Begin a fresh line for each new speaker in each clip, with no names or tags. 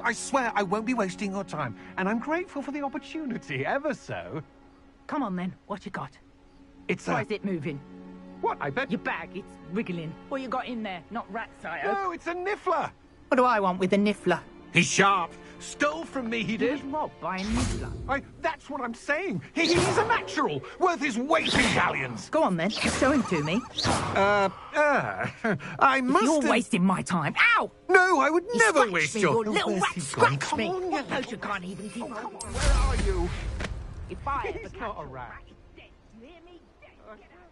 No, I swear I won't be wasting your time. And I'm grateful for the opportunity, ever so.
Come on then, what you got?
It's
Why is it moving?
What, I bet?
Your bag, it's wriggling. What you got in there? Not rat sire.
No, it's a niffler.
What do I want with a niffler?
He's sharp. Stole from me, he
He
did.
was robbed by a niffler.
That's what I'm saying. He's a natural, worth his weight in galleons.
Go on then, show him to me.
I must
You're
have...
wasting my time. Ow!
No, I would
You
never
scratched
waste
me,
your...
you little
where's
rat,
he
scratch
gone?
me.
Come on,
What knows you can't even keep
come on, where are you?
If I ever
He's
catch
not a
you,
rat.
it's dead. You hear me? Dead. Get out.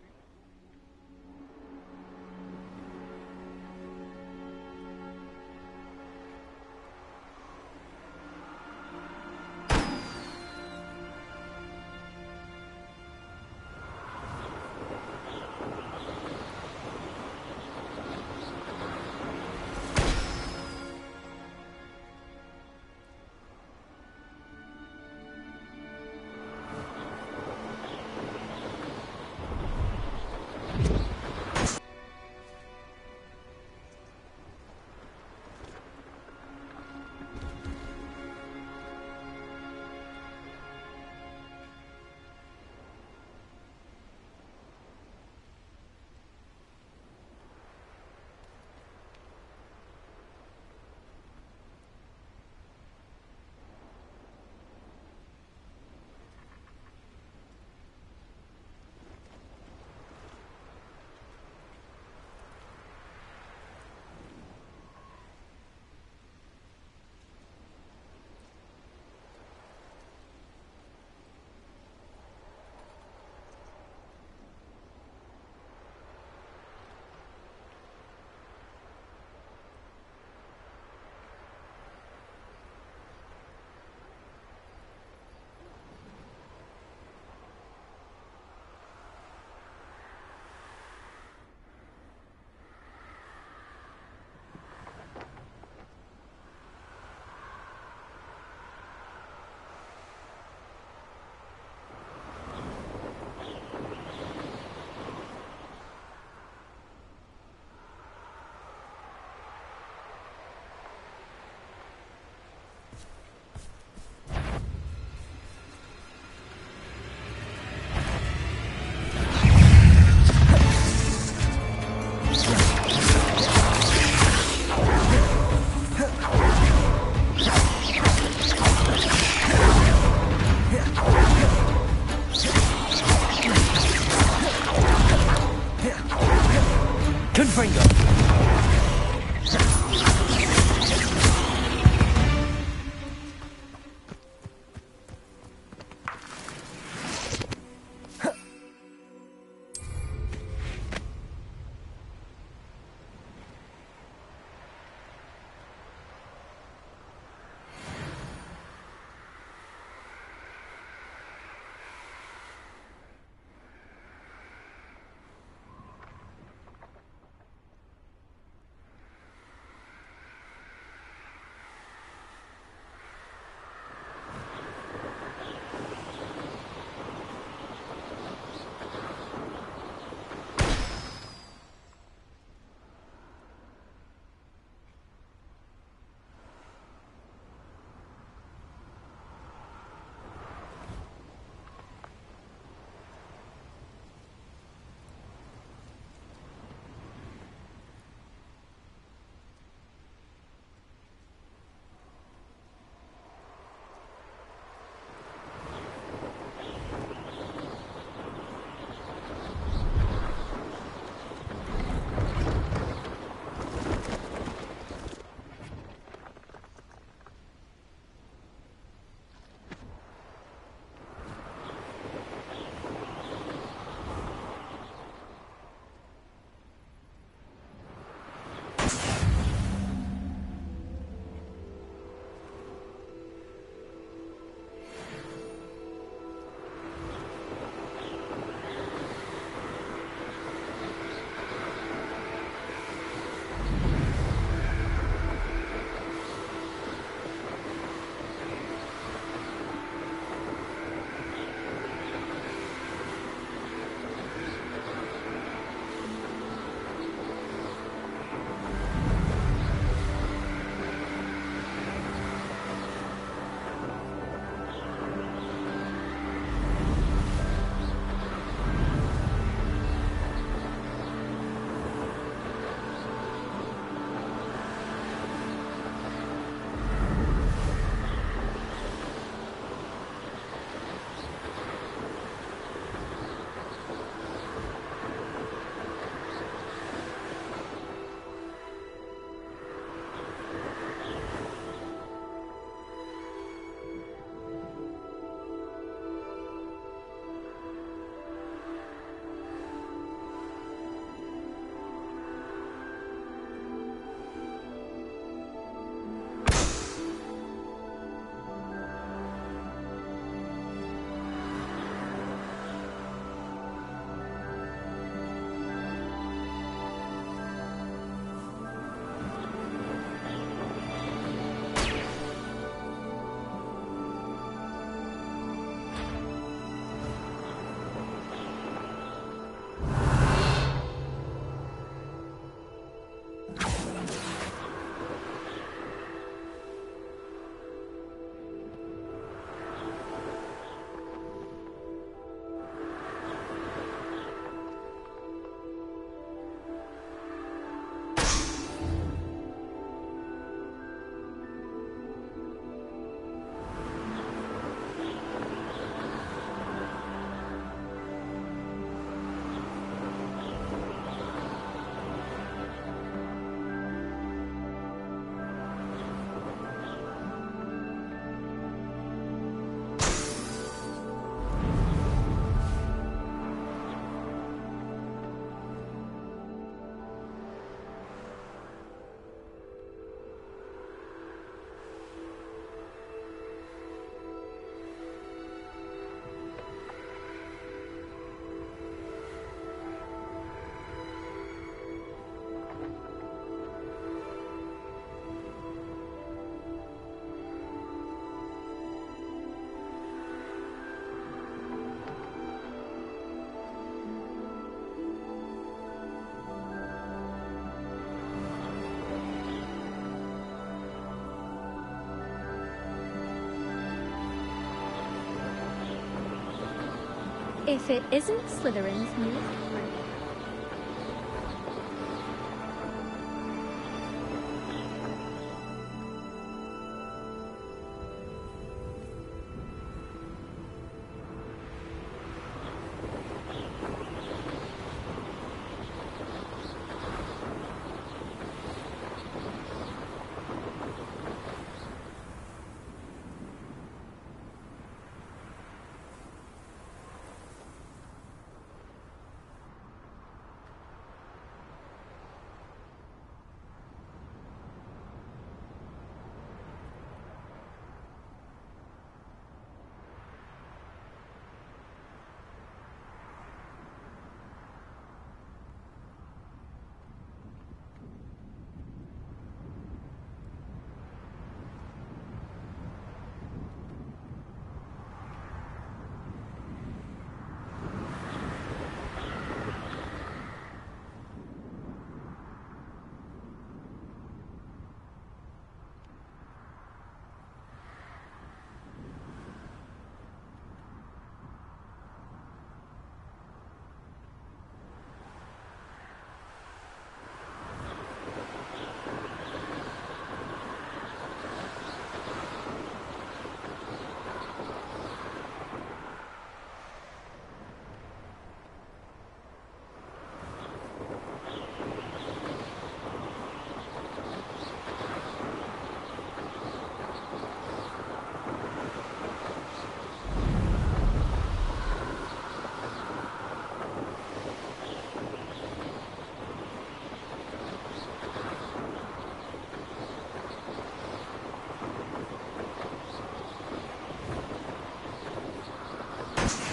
If it isn't Slytherin's new...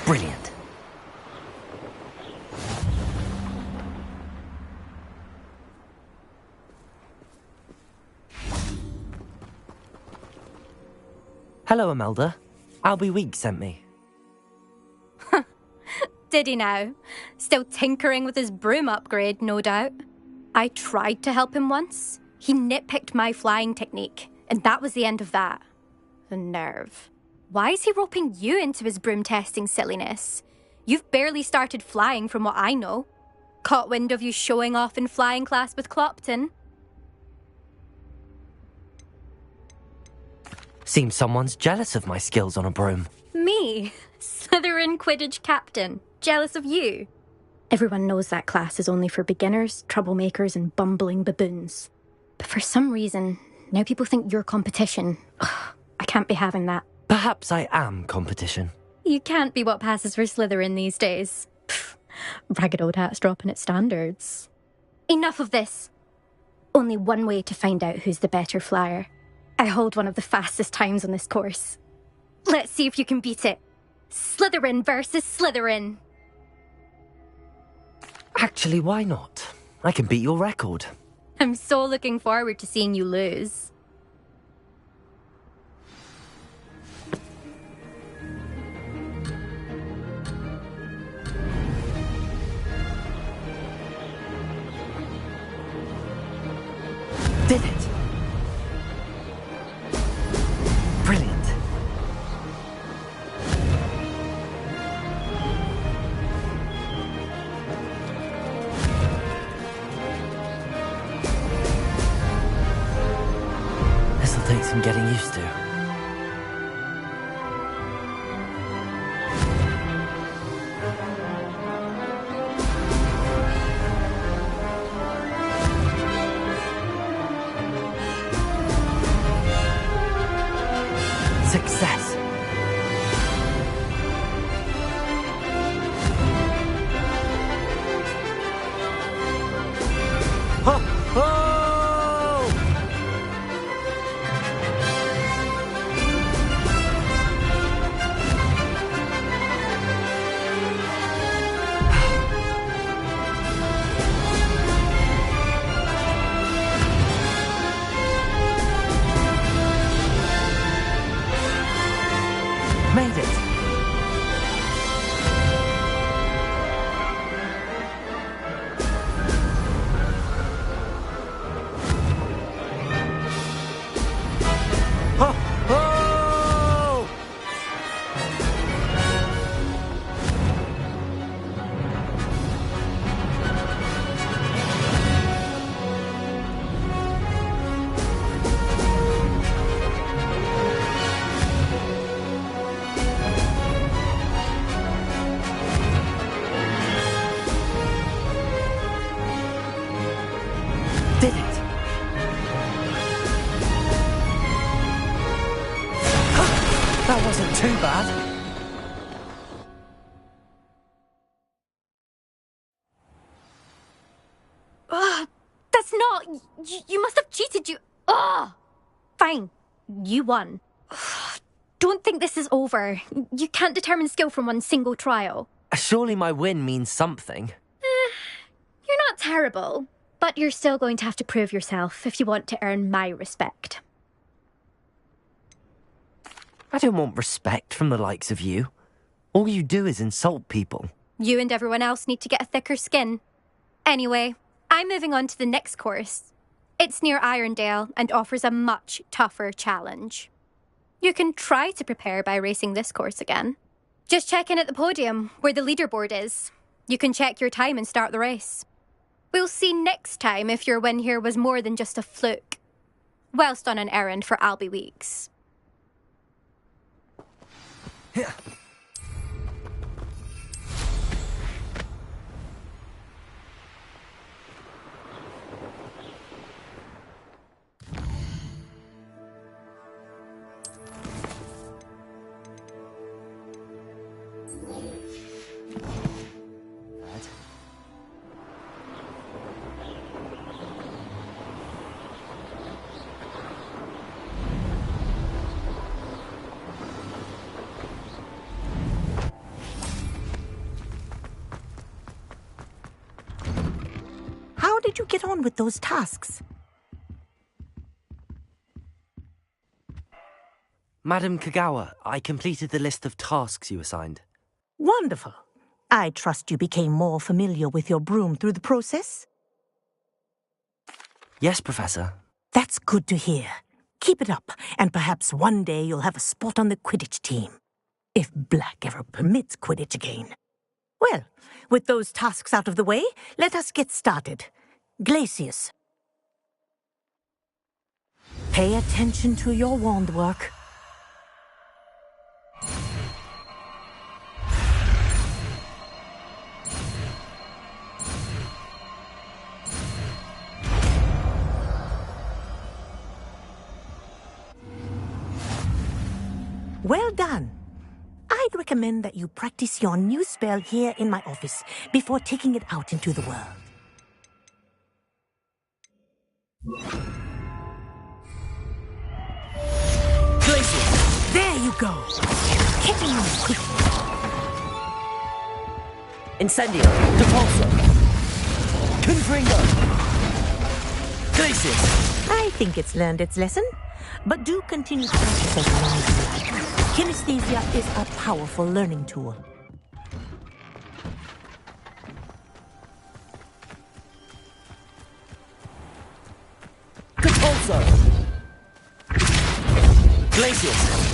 Brilliant. Hello, Imelda. Albie Weeks sent me.
Did he now? Still tinkering with his broom upgrade, no doubt. I tried to help him once. He nitpicked my flying technique, and that was the end of that. The nerve. Why is he roping you into his broom testing silliness? You've barely started flying from what I know. Caught wind of you showing off in flying class with Clopton.
Seems someone's jealous of my skills on a broom.
Me? Slytherin Quidditch captain. Jealous of you? Everyone knows that class is only for beginners, troublemakers, and bumbling baboons. But for some reason, now people think you're competition. Ugh, I can't be having that.
Perhaps I am competition.
You can't be what passes for Slytherin these days. Pfft, ragged old hat's dropping its standards. Enough of this. Only one way to find out who's the better flyer. I hold one of the fastest times on this course. Let's see if you can beat it. Slytherin versus Slytherin.
Actually, why not? I can beat your record.
I'm so looking forward to seeing you lose.
Did it! Brilliant. This'll take some getting used to. Success. Ho! Ho! Made it. Ho! Ho! Did it. That wasn't too bad.
Ugh, that's not... You must have cheated, you... Ugh! Fine. You won. Ugh, don't think this is over. You can't determine skill from one single trial.
Surely my win means something.
You're not terrible, but you're still going to have to prove yourself if you want to earn my respect.
I don't want respect from the likes of you. All you do is insult people.
You and everyone else need to get a thicker skin. Anyway, I'm moving on to the next course. It's near Irondale and offers a much tougher challenge. You can try to prepare by racing this course again. Just check in at the podium, where the leaderboard is. You can check your time and start the race. We'll see next time if your win here was more than just a fluke. Whilst on an errand for Albie Weeks.
How did you get on with those tasks?
Madam Kagawa, I completed the list of tasks you assigned.
Wonderful. I trust you became more familiar with your broom through the process?
Yes, Professor.
That's good to hear. Keep it up, and perhaps one day you'll have a spot on the Quidditch team. If Black ever permits Quidditch again. Well, with those tasks out of the way, let us get started. Glacius. Pay attention to your wand work. Well done. I'd recommend that you practice your new spell here in my office before taking it out into the world.
Glacius!
There you go. Hitting him quickly.
Incendio! Depulso! Confringo! Glacius!
I think it's learned its lesson, but do continue to practice as long as you like. Kinesthesia is a powerful learning tool.
Depulso! So... Glaciers!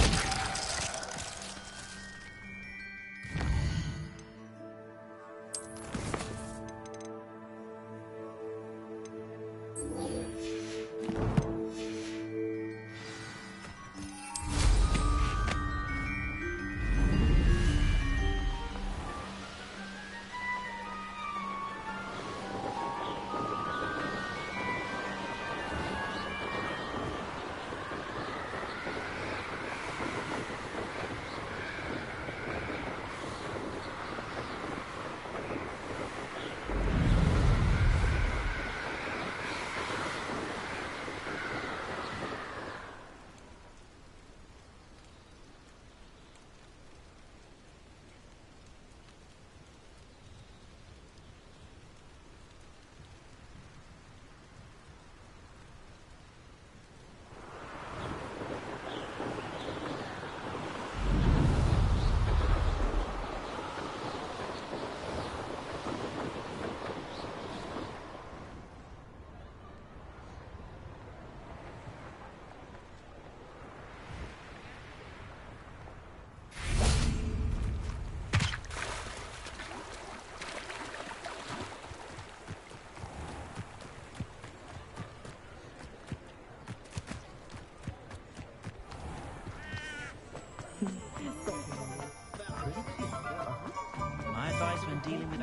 My advice when dealing with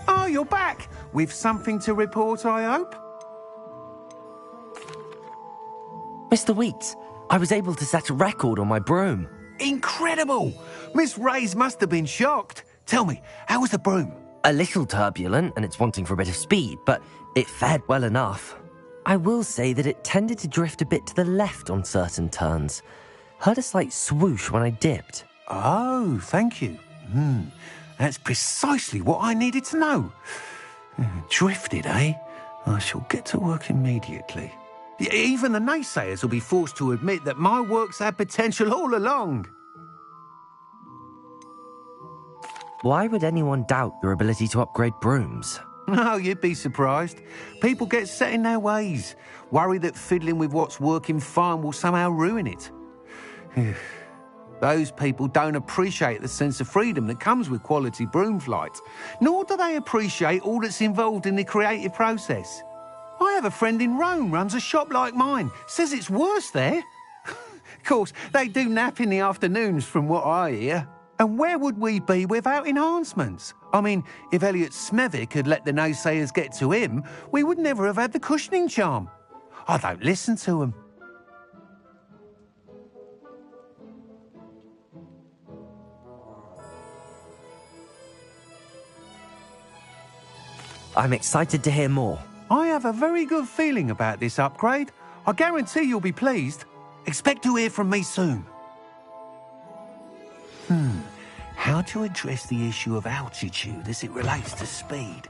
Oh, you're back! With something to report, I hope?
Mr. Weeks, I was able to set a record on my broom.
Incredible! Miss Reyes must have been shocked. Tell me, how was the broom?
A little turbulent, and it's wanting for a bit of speed, but it fared well enough. I will say that it tended to drift a bit to the left on certain turns. Heard a slight swoosh when I dipped.
Oh, thank you. That's precisely what I needed to know. Drifted, eh? I shall get to work immediately. Even the naysayers will be forced to admit that my work's had potential all along.
Why would anyone doubt your ability to upgrade brooms?
No, you'd be surprised. People get set in their ways, worry that fiddling with what's working fine will somehow ruin it. Those people don't appreciate the sense of freedom that comes with quality broom flight, nor do they appreciate all that's involved in the creative process. I have a friend in Rome runs a shop like mine, says it's worse there. Of course, they do nap in the afternoons from what I hear. And where would we be without enhancements? I mean, if Elliot Smethwick had let the naysayers get to him, we would never have had the cushioning charm. I don't listen to them.
I'm excited to hear more.
I have a very good feeling about this upgrade. I guarantee you'll be pleased. Expect to hear from me soon. How to address the issue of altitude as it relates to speed?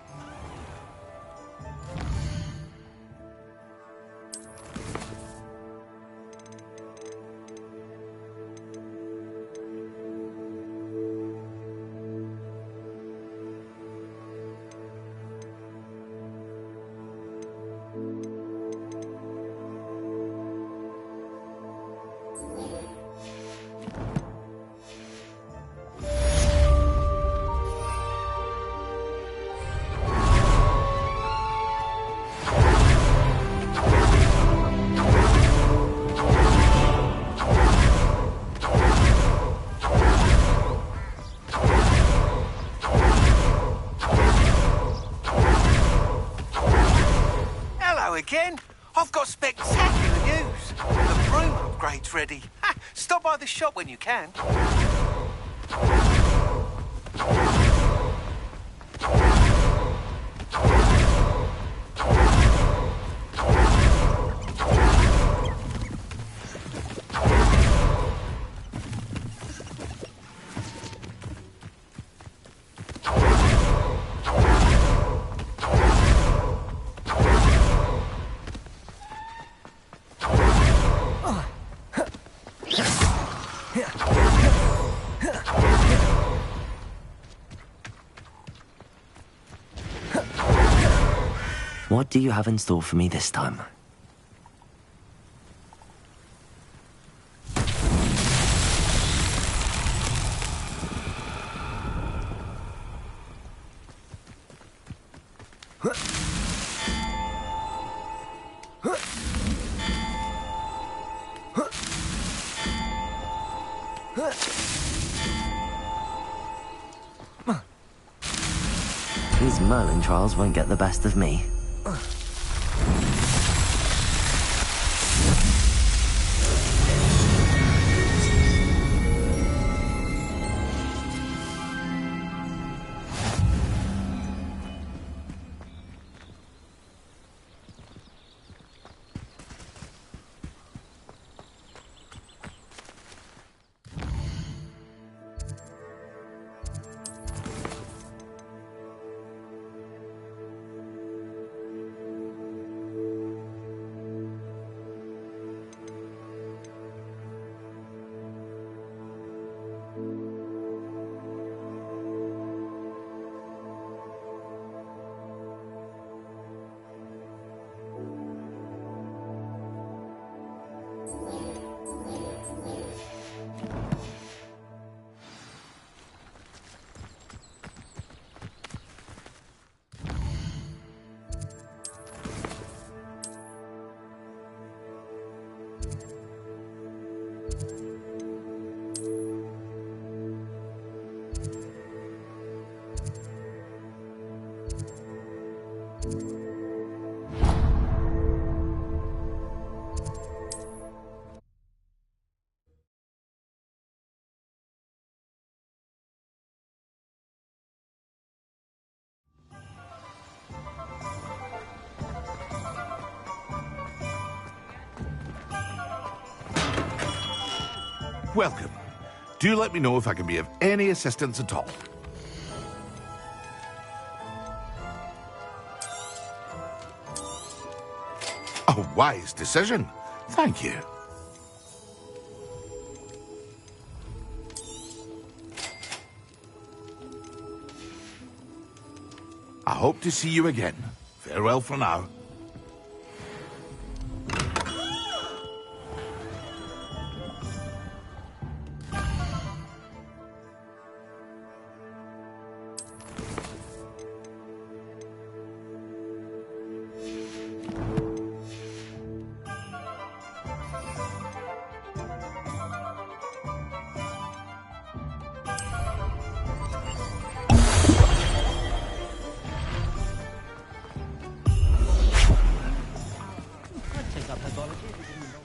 Again? I've got spectacular news. The broom upgrade's ready. Stop by the shop when you can.
What do you have in store for me this time? These Merlin trials won't get the best of me.
Welcome. Do let me know if I can be of any assistance at all. A wise decision. Thank you. I hope to see you again. Farewell for now.
I'd take up herbology if you didn't know.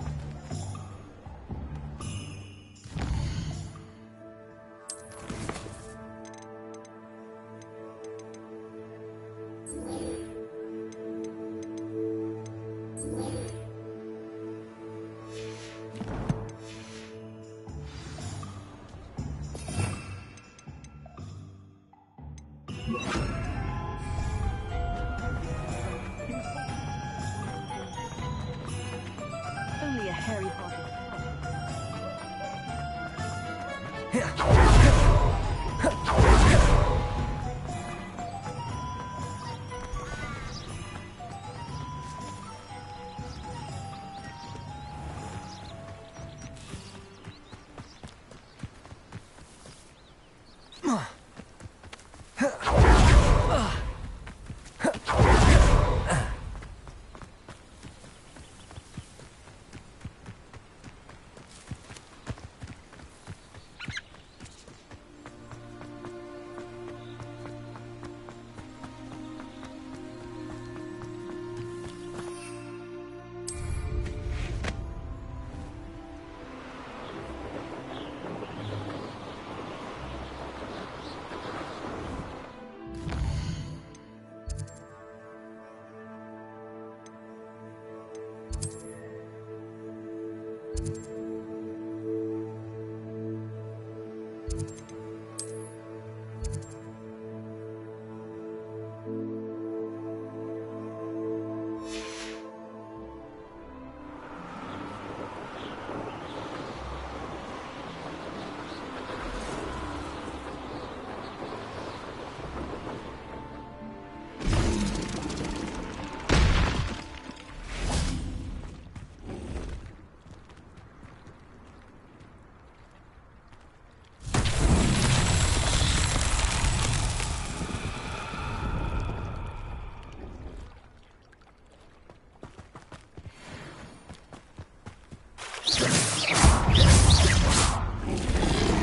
Only a hairy-hearted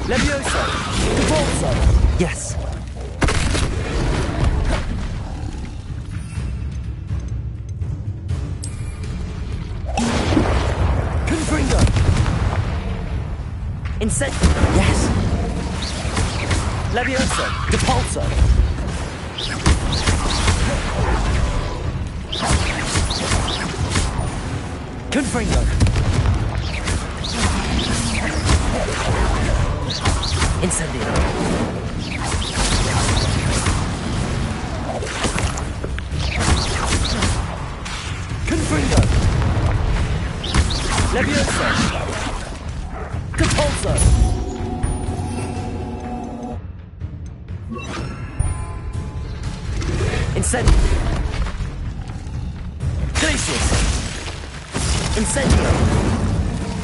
Levioso! Cavalso!
Yes.
Confringo! Incendio!
Yes.
Levioso! Depulso! Confringo!
Incendio.
Confringo! Levioso! Depulso! Incendio! Glacius! Incendio!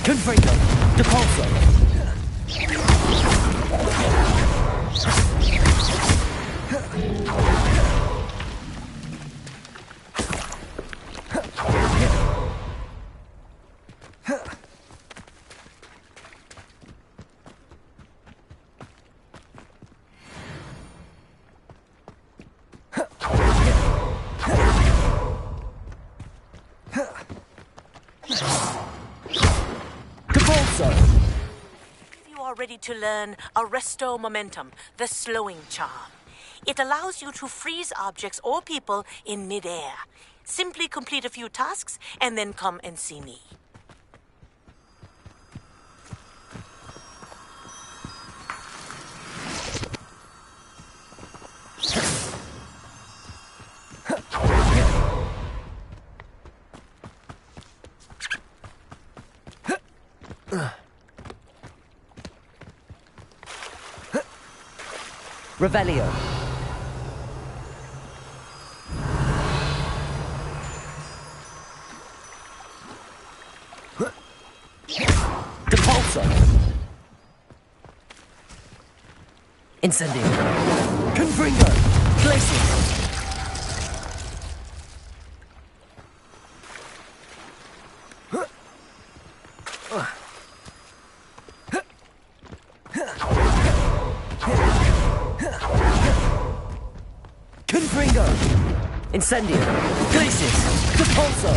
Confringo! Depulso!
You are ready to learn Arresto Momentum, the slowing charm. It allows you to freeze objects or people in midair. Simply complete a few tasks and then come and see me.
Revelio. Depulso.
Incendio.
Confringo. Glacius. Confringo. Incendio. Glacius. Depulso.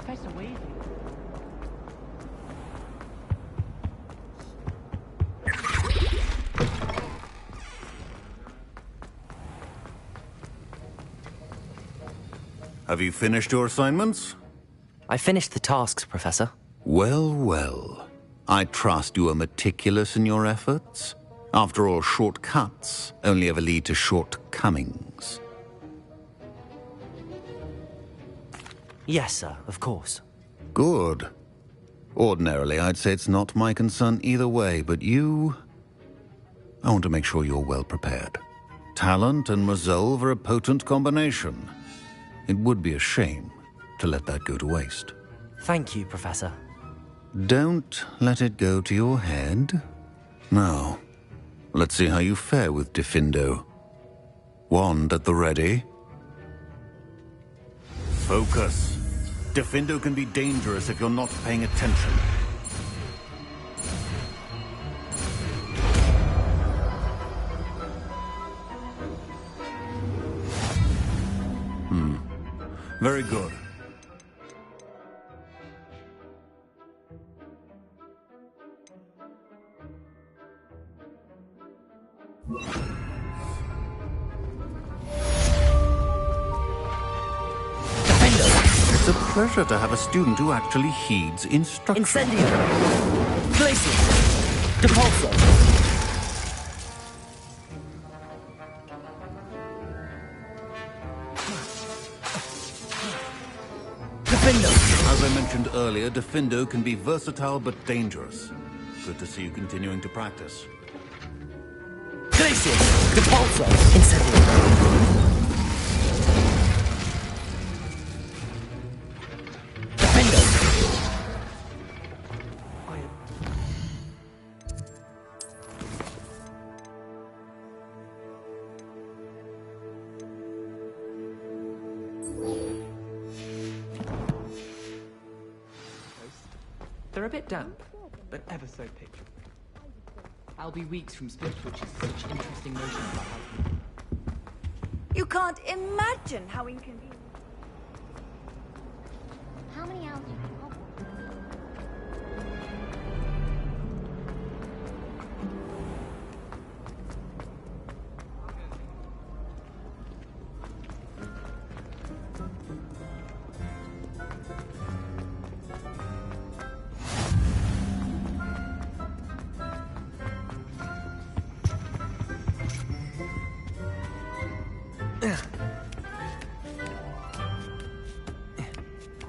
Professor Weasley.
Have you finished your assignments?
I finished the tasks, Professor.
Well, well. I trust you are meticulous in your efforts. After all, shortcuts only ever lead to shortcomings.
Yes, sir, of course.
Good. Ordinarily, I'd say it's not my concern either way, but you... I want to make sure you're well prepared. Talent and resolve are a potent combination. It would be a shame to let that go to waste.
Thank you, Professor.
Don't let it go to your head. Now, let's see how you fare with Diffindo. Wand at the ready. Focus. Diffindo can be dangerous if you're not paying attention. Very good. pleasure to have a student who actually heeds instruction.
Incendio! Glacius! Depulso! Defindo!
As I mentioned earlier, Defindo can be versatile but dangerous. Good to see you continuing to practice.
Glacius! Depulso! Incendio!
They're a bit damp, but ever so picturesque. I'll be weeks from split twitches, such interesting notions about husband.
You can't imagine how inconvenient.
How many hours do you have Hogwarts?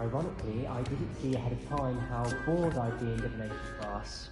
Ironically, I didn't see ahead of time how bored I'd be in divination class.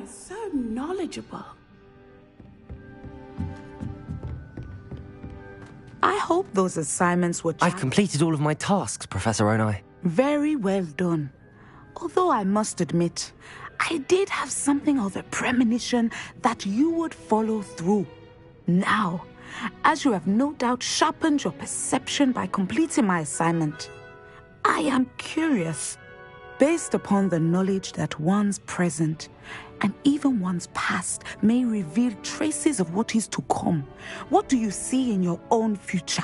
So knowledgeable. I hope those assignments were...
I've completed all of my tasks, Professor Onai.
Very well done. Although I must admit, I did have something of a premonition that you would follow through. Now, as you have no doubt sharpened your perception by completing my assignment, I am curious, based upon the knowledge that one's present and even one's past may reveal traces of what is to come. What do you see in your own future?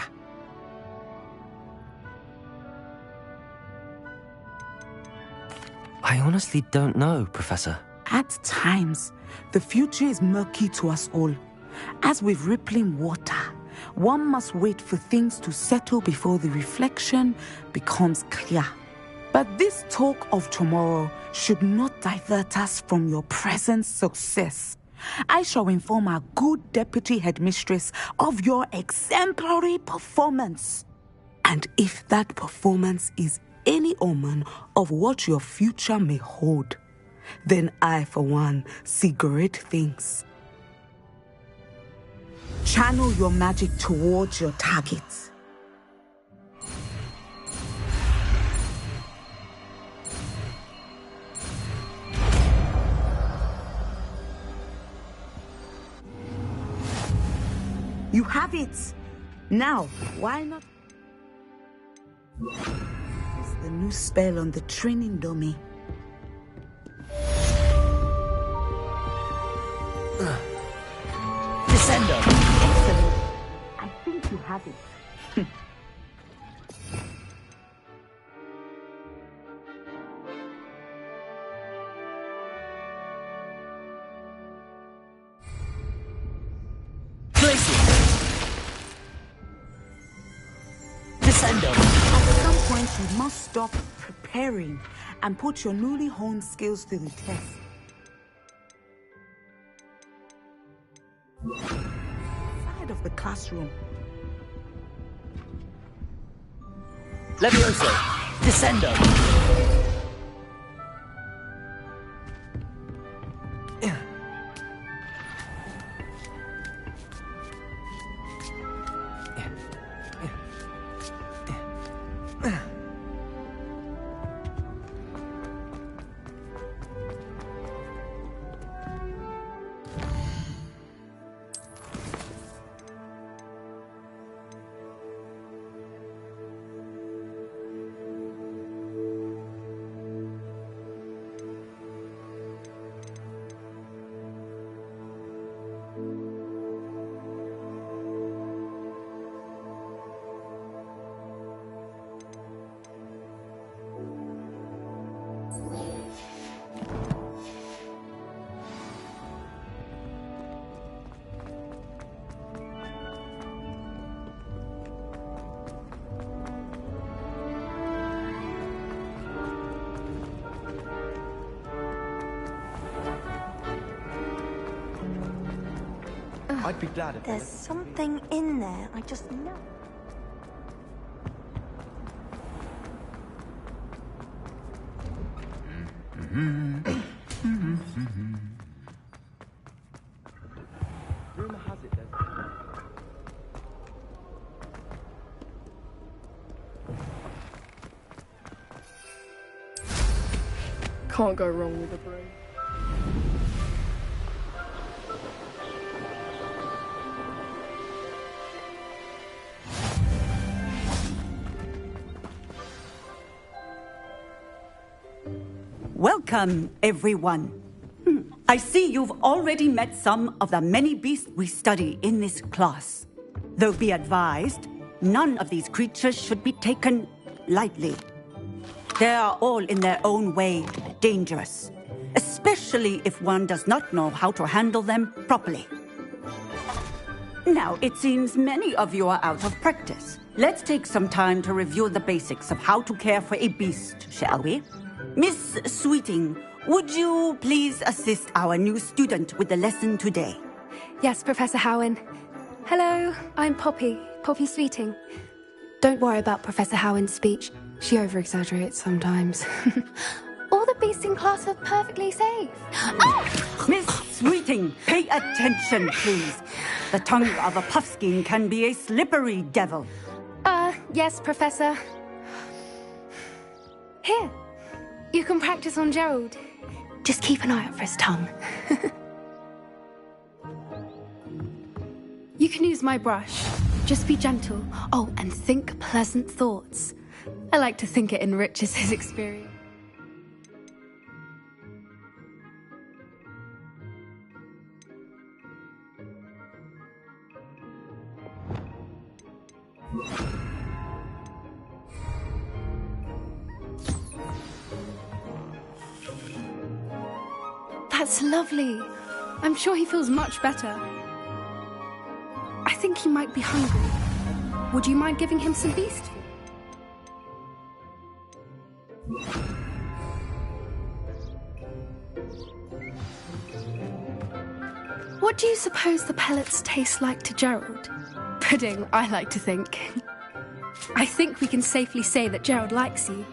I honestly don't know, Professor.
At times, the future is murky to us all. As with rippling water, one must wait for things to settle before the reflection becomes clear. But this talk of tomorrow should not divert us from your present success. I shall inform our good deputy headmistress of your exemplary performance. And if that performance is any omen of what your future may hold, then I, for one, see great things. Channel your magic towards your targets. You have it! Now, why not? It's the new spell on the training dummy.
Descendo!
Excellent. I think you have it. At some point, you must stop preparing and put your newly honed skills to the test. Aside side of the classroom.
Levioso! Descendo!
I'd be glad if
There's something in there, I just know.
Rumor has it there's...
Can't go wrong with a brain.
Welcome, everyone. I see you've already met some of the many beasts we study in this class. Though be advised, none of these creatures should be taken lightly. They are all in their own way dangerous, especially if one does not know how to handle them properly. Now, it seems many of you are out of practice. Let's take some time to review the basics of how to care for a beast, shall we? Miss Sweeting, would you please assist our new student with the lesson today?
Yes, Professor Howen. Hello, I'm Poppy Sweeting. Don't worry about Professor Howen's speech. She over-exaggerates sometimes. All the beasts in class are perfectly safe. Ah!
Miss Sweeting, pay attention, please. The tongue of a puffskein can be a slippery devil.
Yes, Professor. Here, you can practice on Gerald. Just keep an eye out for his tongue. You can use my brush. Just be gentle. Oh, and think pleasant thoughts. I like to think it enriches his experience. That's lovely. I'm sure he feels much better. I think he might be hungry. Would you mind giving him some beast food? What do you suppose the pellets taste like to Gerald? Pudding, I like to think. I think we can safely say that Gerald likes you.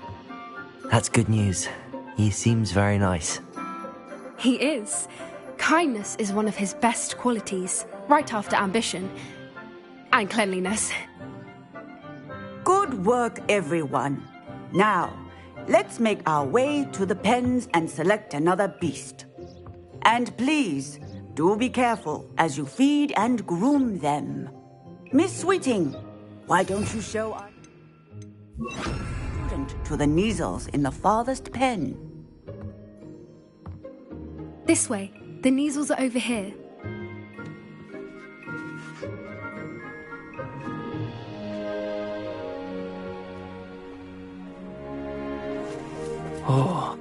That's good news. He seems very nice.
He is. Kindness is one of his best qualities, right after ambition. And cleanliness.
Good work, everyone. Now, let's make our way to the pens and select another beast. And please, do be careful as you feed and groom them. Miss Sweeting, why don't you show our student to the Neasels in the farthest pen?
This way. The Neasels are over here.
Oh,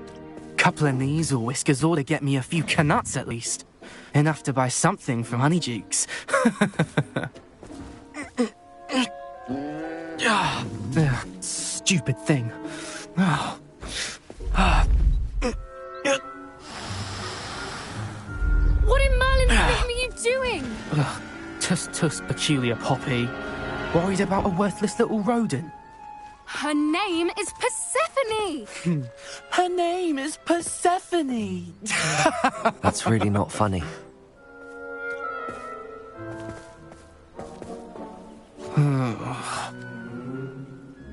couple of Neasel whiskers ought to get me a few canuts at least. Enough to buy something from Honeydukes. Stupid thing.
What in Merlin's name are you doing?
Tuss, peculiar Poppy. Worried about a worthless little rodent?
Her name is Persephone!
Her name is Persephone!
That's really not funny.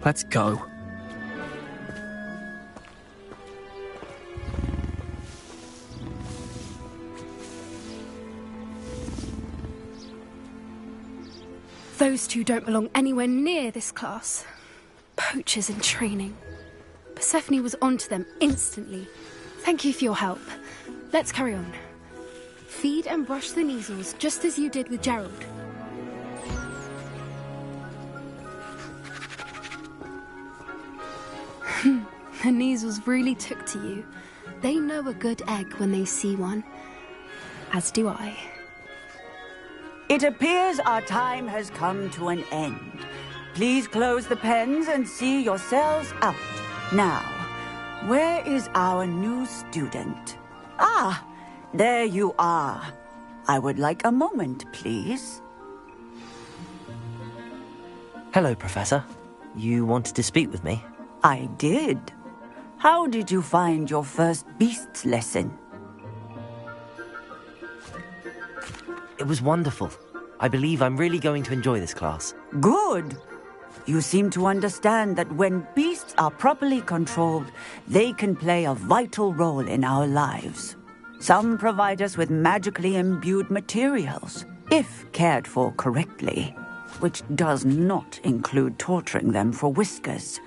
Let's go.
Those two don't belong anywhere near this class. Poachers in training. Persephone was onto them instantly. Thank you for your help. Let's carry on. Feed and brush the measles just as you did with Gerald. The Neasels really took to you. They know a good egg when they see one. As do I.
It appears our time has come to an end. Please close the pens and see yourselves out. Now, where is our new student? Ah, there you are. I would like a moment, please.
Hello, Professor. You wanted to speak with me?
I did. How did you find your first beasts lesson?
It was wonderful. I believe I'm really going to enjoy this class.
Good. You seem to understand that when beasts are properly controlled, they can play a vital role in our lives. Some provide us with magically imbued materials, if cared for correctly, which does not include torturing them for whiskers.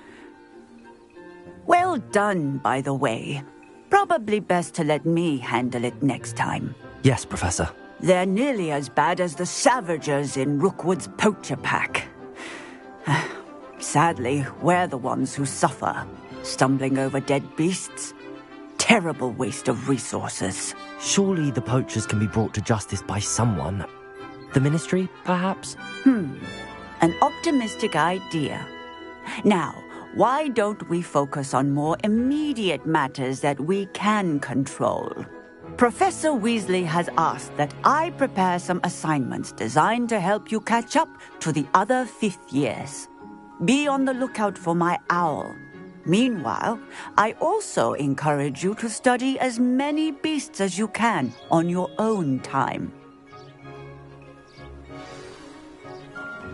Well done, by the way. Probably best to let me handle it next time.
Yes, Professor.
They're nearly as bad as the Savagers in Rookwood's poacher pack. Sadly, we're the ones who suffer, stumbling over dead beasts. Terrible waste of resources.
Surely the poachers can be brought to justice by someone. The Ministry, perhaps?
An optimistic idea. Now, why don't we focus on more immediate matters that we can control? Professor Weasley has asked that I prepare some assignments designed to help you catch up to the other fifth years. Be on the lookout for my owl. Meanwhile, I also encourage you to study as many beasts as you can on your own time.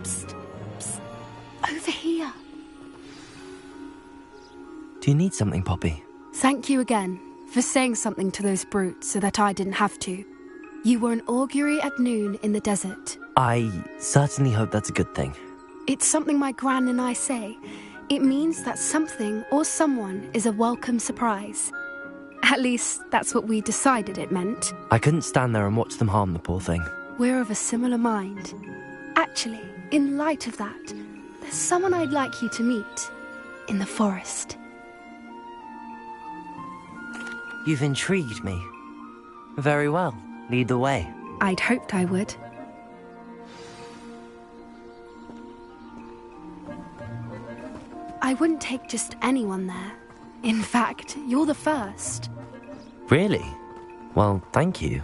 Psst, psst. Over here.
Do you need something, Poppy?
Thank you again for saying something to those brutes so that I didn't have to. You were an augury at noon in the desert.
I certainly hope that's a good thing.
It's something my gran and I say. It means that something or someone is a welcome surprise. At least, that's what we decided it meant.
I couldn't stand there and watch them harm the poor thing.
We're of a similar mind. Actually, in light of that, there's someone I'd like you to meet. In the forest.
You've intrigued me. Very well. Lead the way.
I'd hoped I would. I wouldn't take just anyone there. In fact, you're the first.
Really? Well, thank you,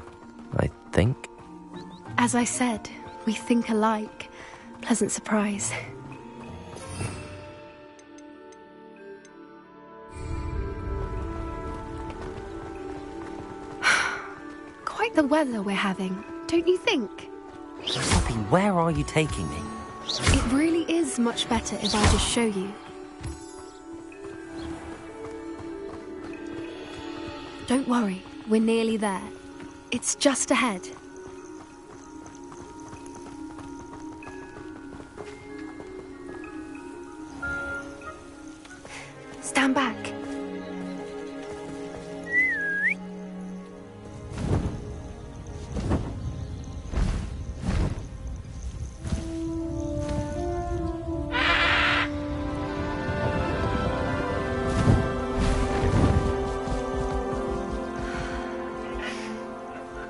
I think.
As I said, we think alike. Pleasant surprise. Quite the weather we're having, don't you think?
Poppy, where are you taking me?
It really is much better if I just show you. Don't worry, we're nearly there. It's just ahead. Stand back.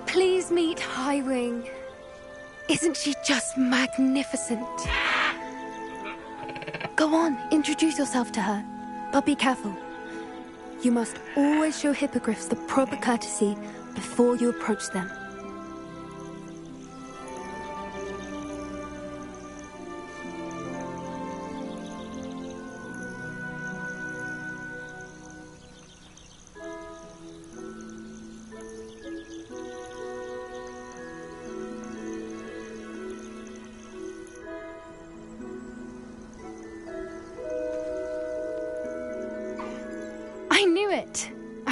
Please meet Highwing. Isn't she just magnificent? Go on, introduce yourself to her. But be careful. You must always show hippogriffs the proper courtesy before you approach them.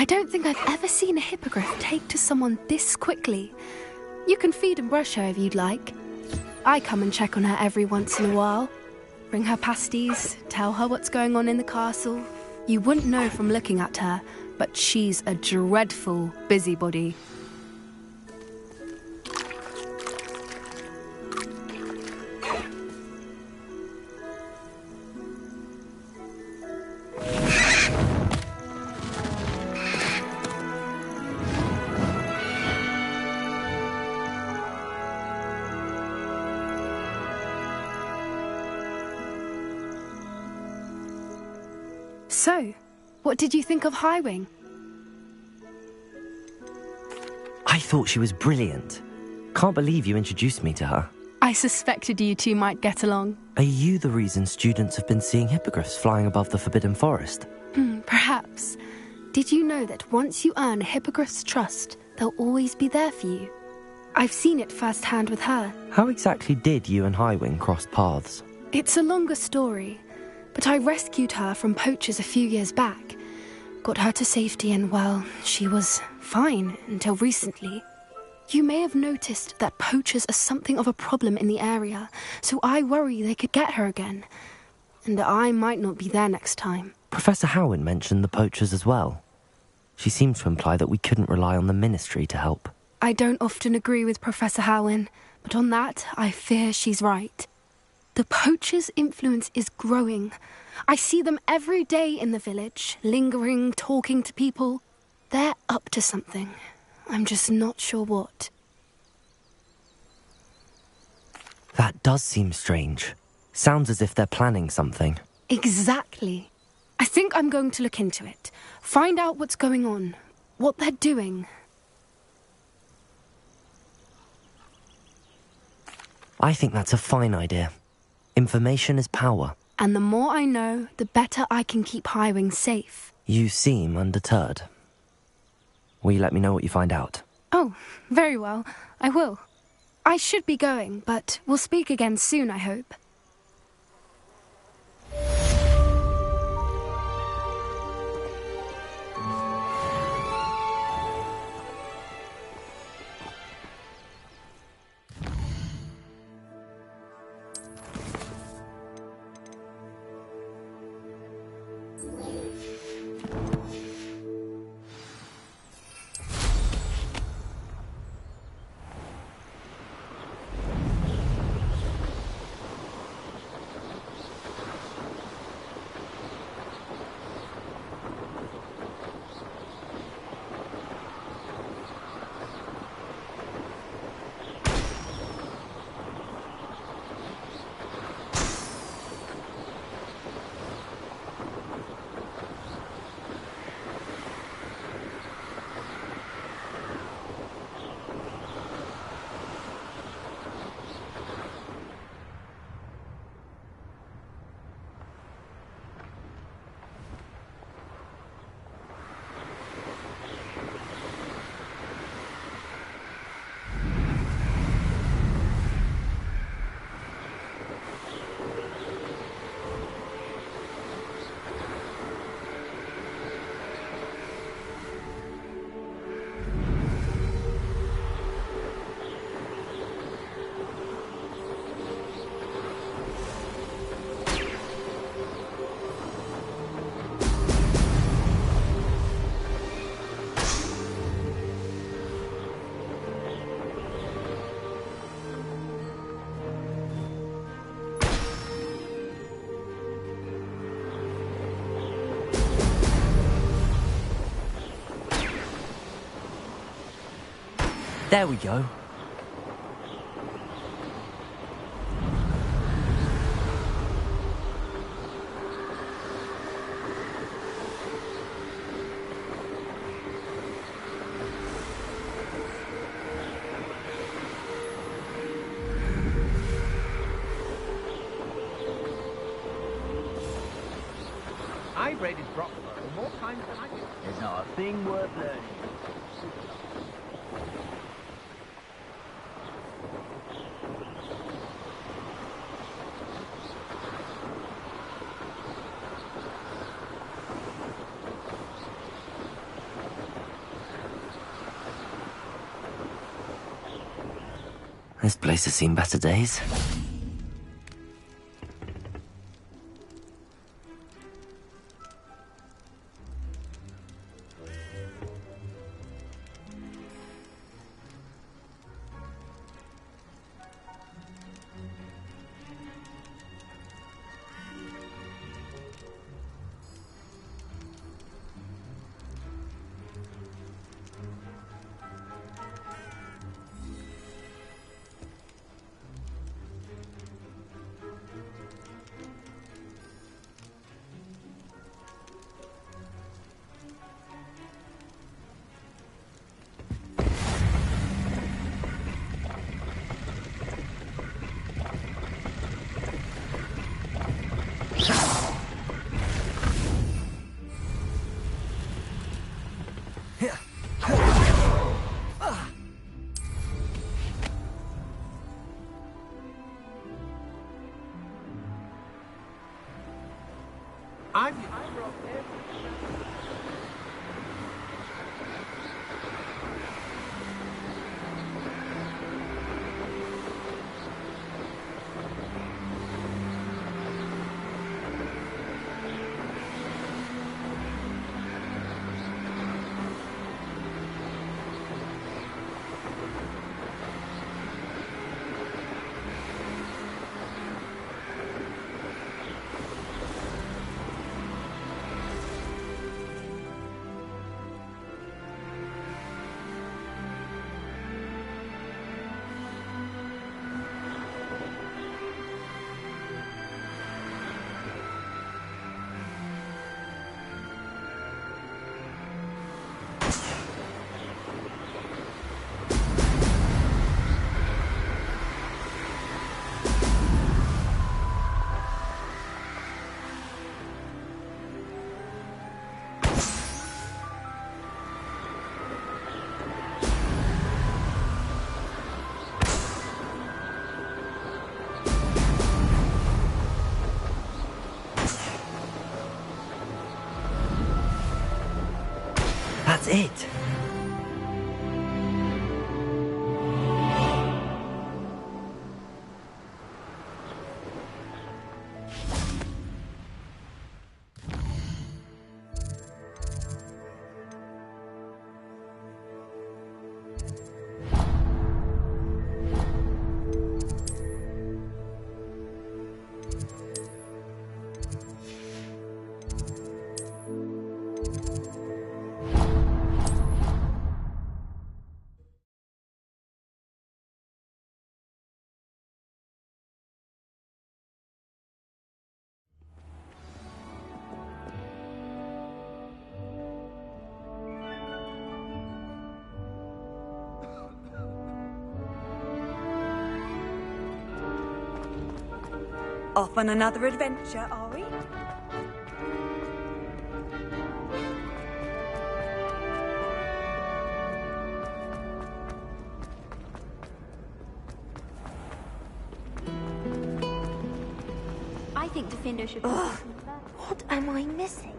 don't think I've ever seen a hippogriff take to someone this quickly. You can feed and brush her if you'd like. I come and check on her every once in a while. Bring her pasties, tell her what's going on in the castle. You wouldn't know from looking at her, but she's a dreadful busybody. So, what did you think of Highwing?
I thought she was brilliant. Can't believe you introduced me to her.
I suspected you two might get along.
Are you the reason students have been seeing hippogriffs flying above the Forbidden Forest?
Perhaps. Did you know that once you earn a hippogriff's trust, they'll always be there for you? I've seen it firsthand with her.
How exactly did you and Highwing cross paths?
It's a longer story, but I rescued her from poachers a few years back. Got her to safety and, well, she was fine until recently. You may have noticed that poachers are something of a problem in the area, so I worry they could get her again. And I might not be there next time.
Professor Howin mentioned the poachers as well. She seemed to imply that we couldn't rely on the ministry to help.
I don't often agree with Professor Howin, but on that, I fear she's right. The poachers' influence is growing. I see them every day in the village, lingering, talking to people. They're up to something. I'm just not sure what.
That does seem strange. Sounds as if they're planning something.
Exactly. I think I'm going to look into it. Find out what's going on, what they're doing.
I think that's a fine idea. Information is power.
And the more I know, the better I can keep Highwing safe.
You seem undeterred. Will you let me know what you find out?
Oh, very well. I will. I should be going, but we'll speak again soon, I hope.
There we go.
I've read his Brockford more times than I did.
There's not a thing worth learning.
This place has seen better days. That's it.
Off on another adventure, are we?
I think Defender should...
What am I missing?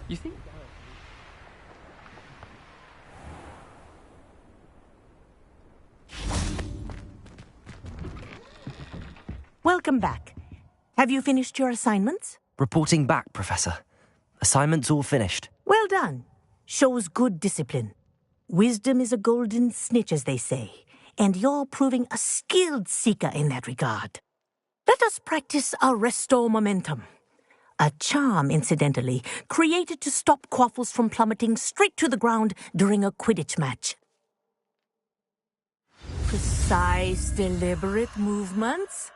You think?
Welcome back. Have you finished your assignments?
Reporting back, Professor. Assignment's all finished.
Well done. Shows good discipline. Wisdom is a golden snitch, as they say, and you're proving a skilled seeker in that regard. Let us practice our restore momentum. A charm, incidentally, created to stop quaffles from plummeting straight to the ground during a Quidditch match. Precise, deliberate movements.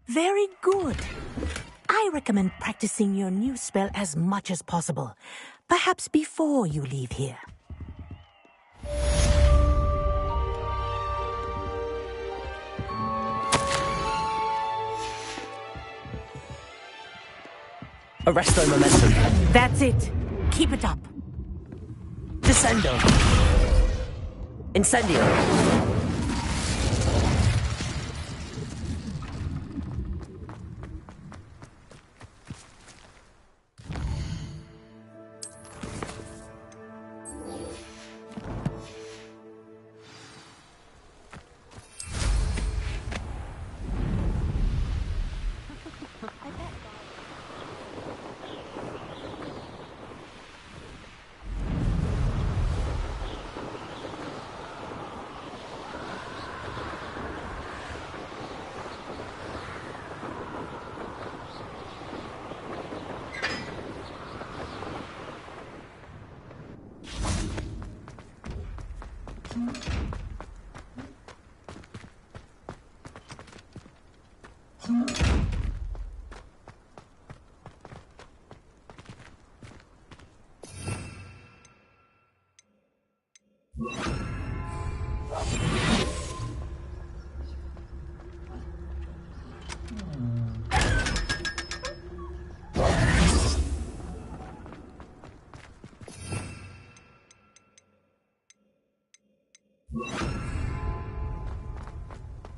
Very good. I recommend practicing your new spell as much as possible. Perhaps before you leave here.
Arresto momentum.
That's it. Keep it up.
Descendo. Incendio.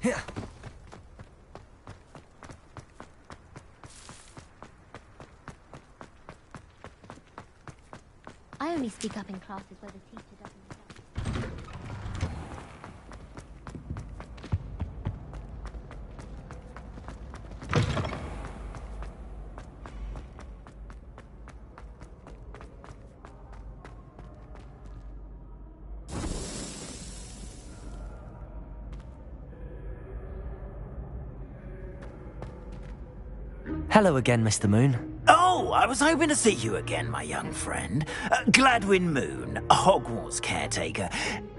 Here.
I only speak up in classes where the teacher doesn't.
Hello again, Mr. Moon.
Oh, I was hoping to see you again, my young friend. Gladwin Moon, Hogwarts caretaker,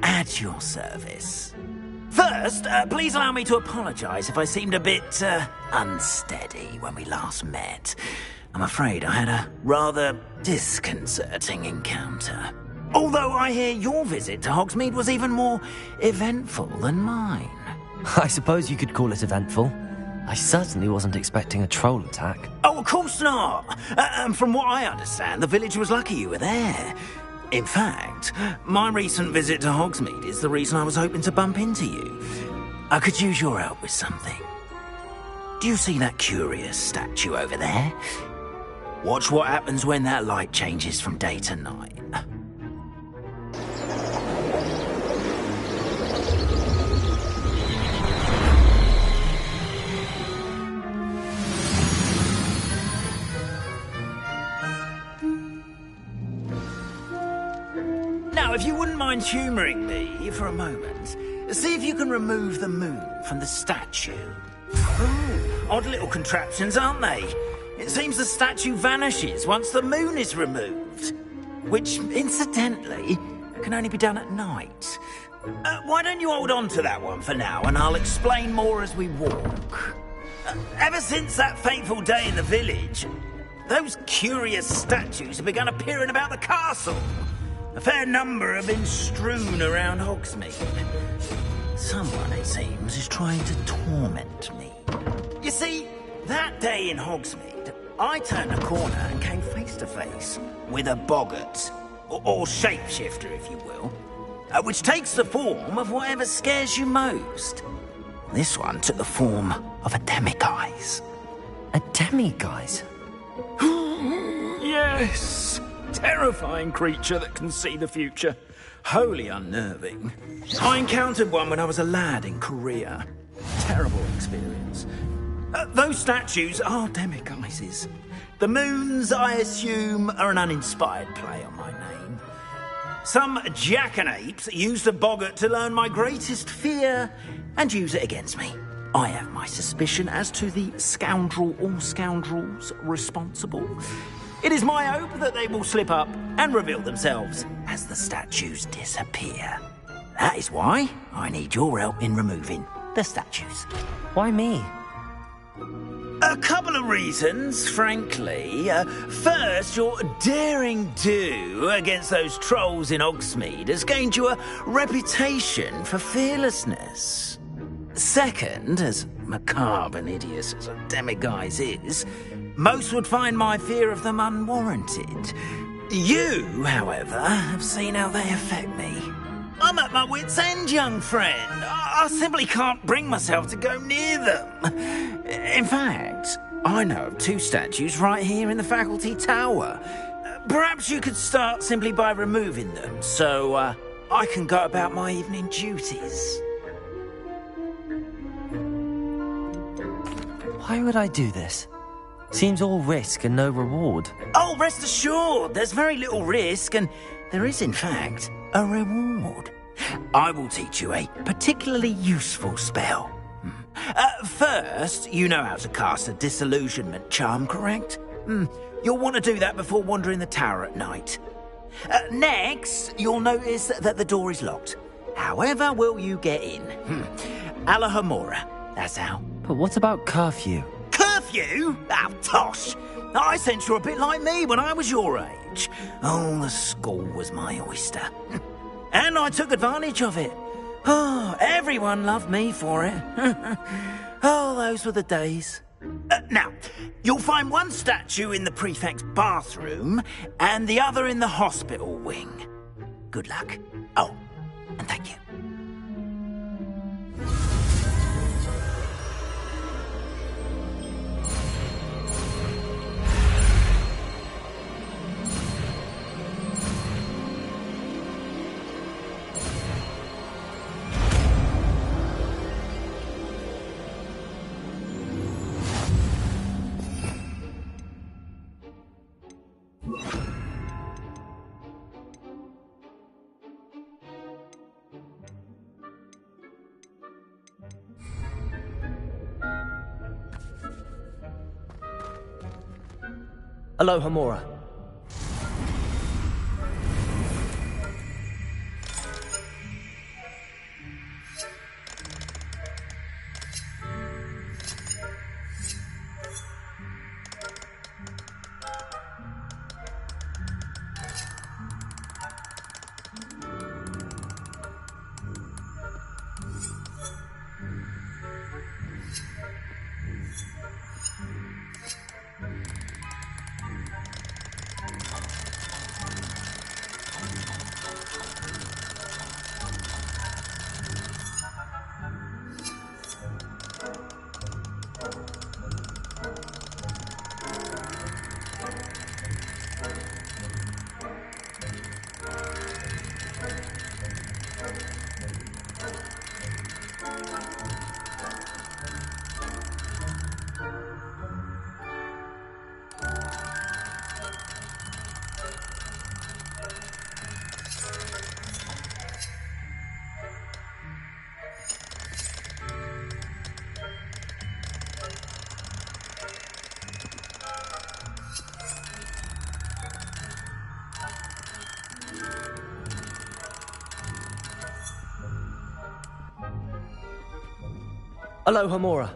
at your service. First, please allow me to apologise if I seemed a bit unsteady when we last met. I'm afraid I had a rather disconcerting encounter. Although I hear your visit to Hogsmeade was even more eventful than mine.
I suppose you could call it eventful. I certainly wasn't expecting a troll attack.
Oh, of course not. And from what I understand, the village was lucky you were there. In fact, my recent visit to Hogsmeade is the reason I was hoping to bump into you. I could use your help with something. Do you see that curious statue over there? Watch what happens when that light changes from day to night. Now, if you wouldn't mind humouring me for a moment, see if you can remove the moon from the statue. Ooh, odd little contraptions, aren't they? It seems the statue vanishes once the moon is removed. Which, incidentally, can only be done at night. Why don't you hold on to that one for now, and I'll explain more as we walk. Ever since that fateful day in the village, those curious statues have begun appearing about the castle. A fair number have been strewn around Hogsmeade. Someone, it seems, is trying to torment me. You see, that day in Hogsmeade, I turned a corner and came face to face with a boggart, or shapeshifter, if you will, which takes the form of whatever scares you most. This one took the form of a demiguise.
A demiguise?
Yes. Terrifying creature that can see the future. Wholly unnerving. I encountered one when I was a lad in Korea. Terrible experience. Those statues are demiguises. The moons, I assume, are an uninspired play on my name. Some jackanapes used a boggart to learn my greatest fear and use it against me. I have my suspicion as to the scoundrel or scoundrels responsible. It is my hope that they will slip up and reveal themselves as the statues disappear. That is why I need your help in removing the statues.
Why me?
A couple of reasons, frankly. First, your daring do against those trolls in Hogsmeade has gained you a reputation for fearlessness. Second, as macabre and hideous as a demiguise is, most would find my fear of them unwarranted. You, however, have seen how they affect me. I'm at my wit's end, young friend. I simply can't bring myself to go near them. In fact, I know of 2 statues right here in the faculty tower. Perhaps you could start simply by removing them, so I can go about my evening duties.
Why would I do this? Seems all risk and no reward.
Oh, rest assured, there's very little risk, and there is, in fact, a reward. I will teach you a particularly useful spell. First, you know how to cast a disillusionment charm, correct? You'll want to do that before wandering the tower at night. Next, you'll notice that the door is locked. However will you get in? Alahomora, that's how.
But what about curfew?
Curfew? Oh, tosh. I sense you're a bit like me when I was your age. Oh, the school was my oyster. And I took advantage of it. Oh, everyone loved me for it. Oh, those were the days. Now, you'll find one statue in the prefect's bathroom and the other in the hospital wing. Good luck. Oh, and thank you.
Alohomora. Alohomora.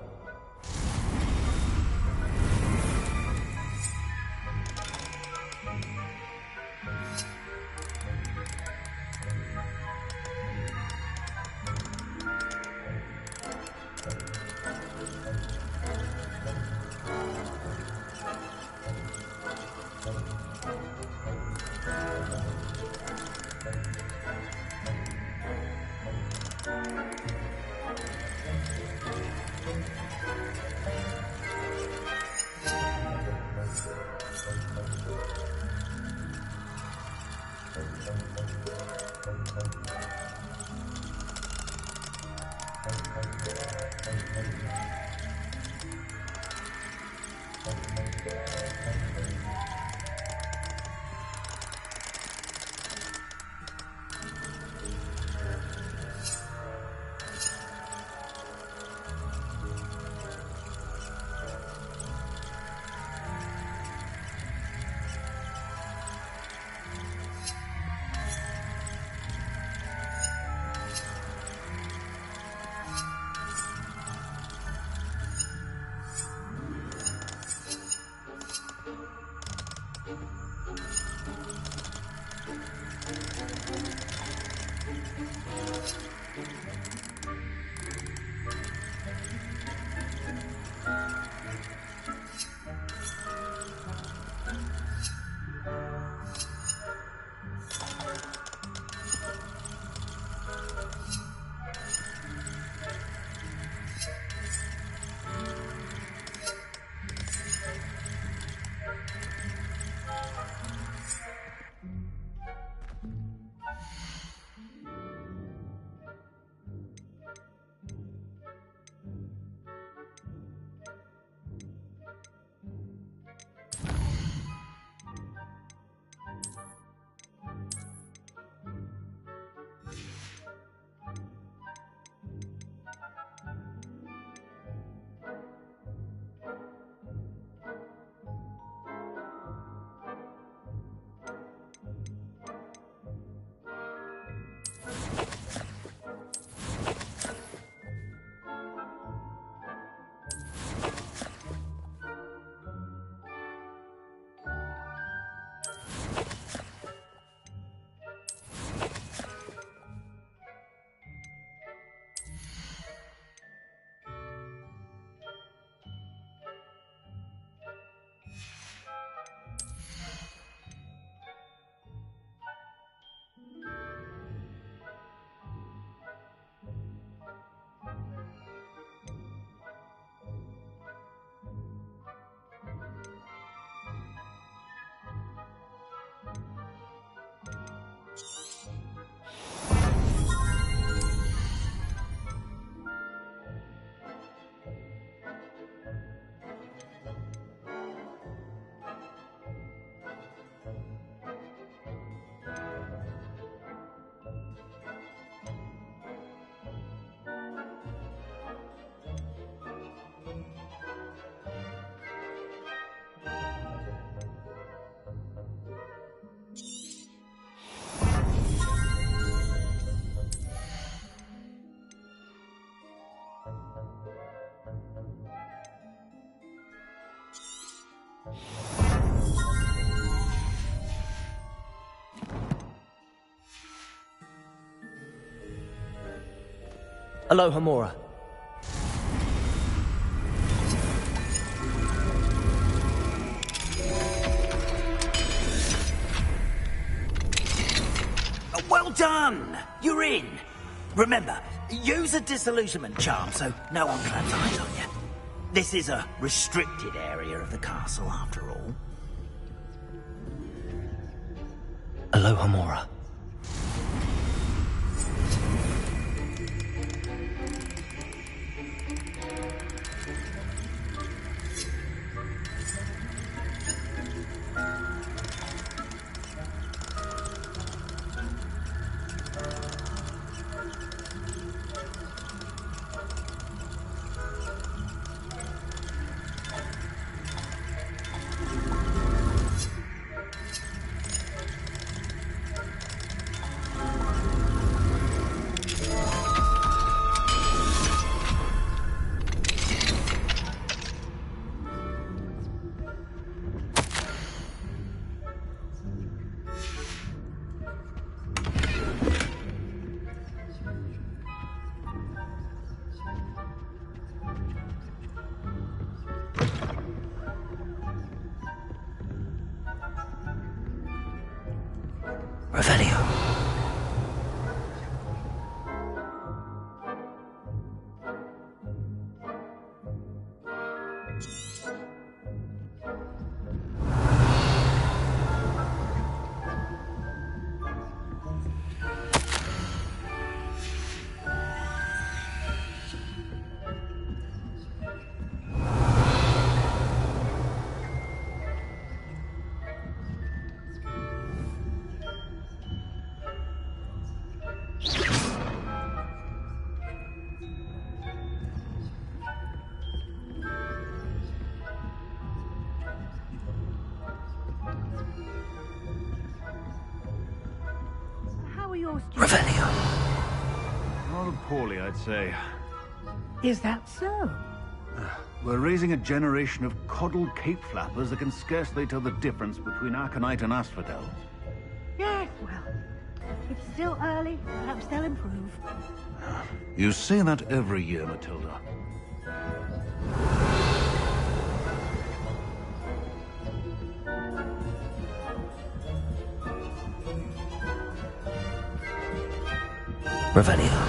Aloha Mora.
Well done! You're in. Remember, use a disillusionment charm so no one claps eyes on you. This is a restricted area of the castle, after all.
Aloha Mora. Revelio. Revelio.
Rather poorly, I'd say.
Is that so?
We're raising a generation of coddled cape flappers that can scarcely tell the difference between Aconite and asphodel.
Yes, well, it still early. Perhaps they'll improve.
You say that every year, Matilda.
Revelio.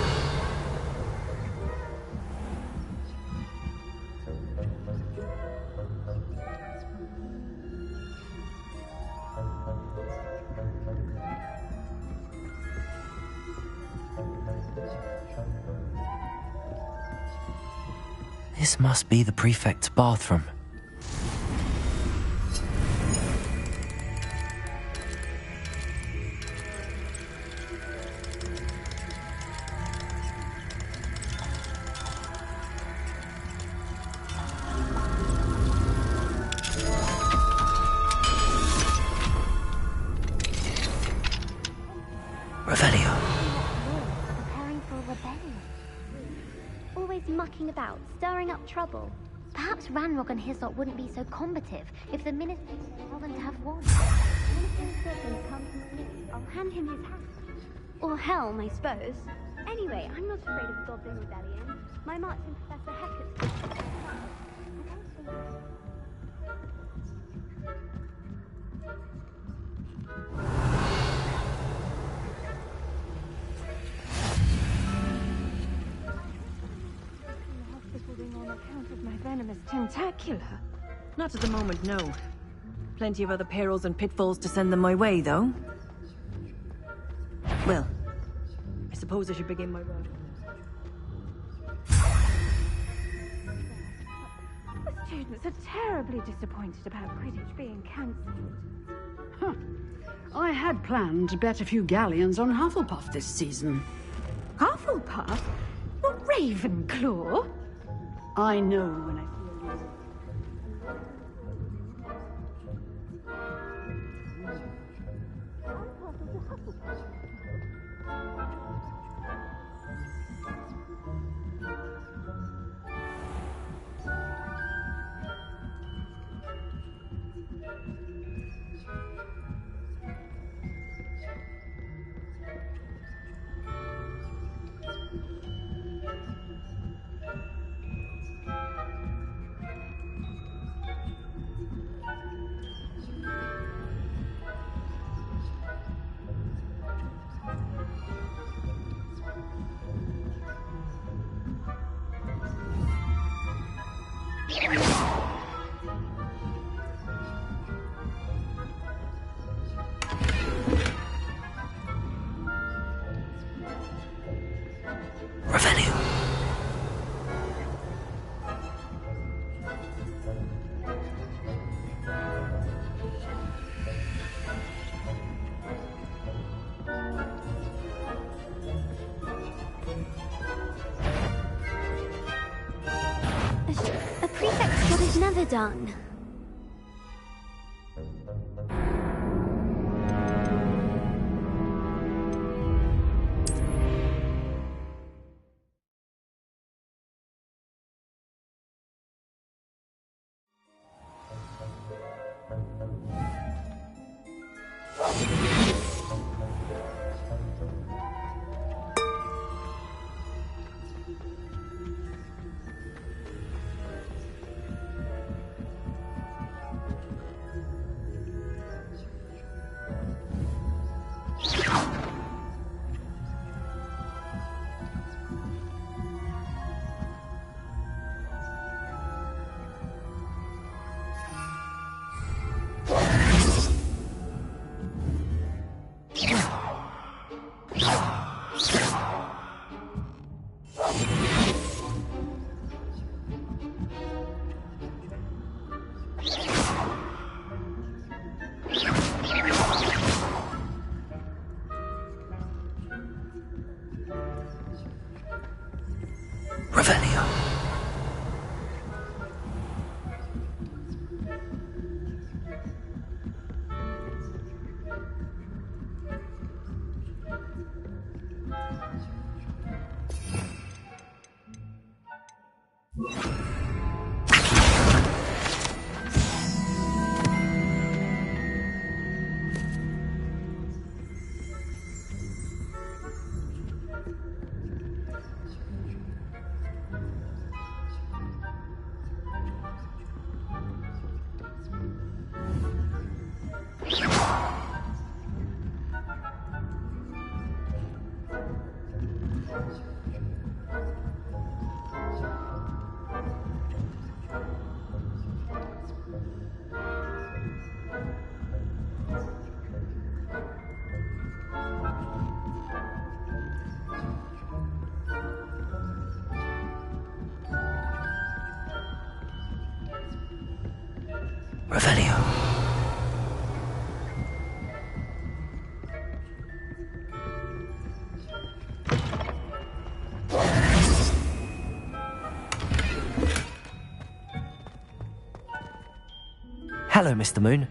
This must be the prefect's bathroom. Revelio.
Preparing for a rebellion. Always mucking about, stirring up trouble. Perhaps Ranrock and his lot wouldn't be so combative if the minister tell them to have one. Minister's goblins come to me. I'll hand him his hat. Or helm, I suppose. Anyway, I'm not afraid of a goblin rebellion. My marching Professor Hecate.
On account of my venomous tentacular. Not at the moment, no. Plenty of other perils and pitfalls to send them my way, though. Well, I suppose I should begin my work.
The students are terribly disappointed about Quidditch being cancelled.
Huh. I had planned to bet a few galleons on Hufflepuff this season.
Hufflepuff? Not Ravenclaw?
I know when I feel you.
A prefect's job is never done.
Revelio. Revelio. Hello, Mr. Moon.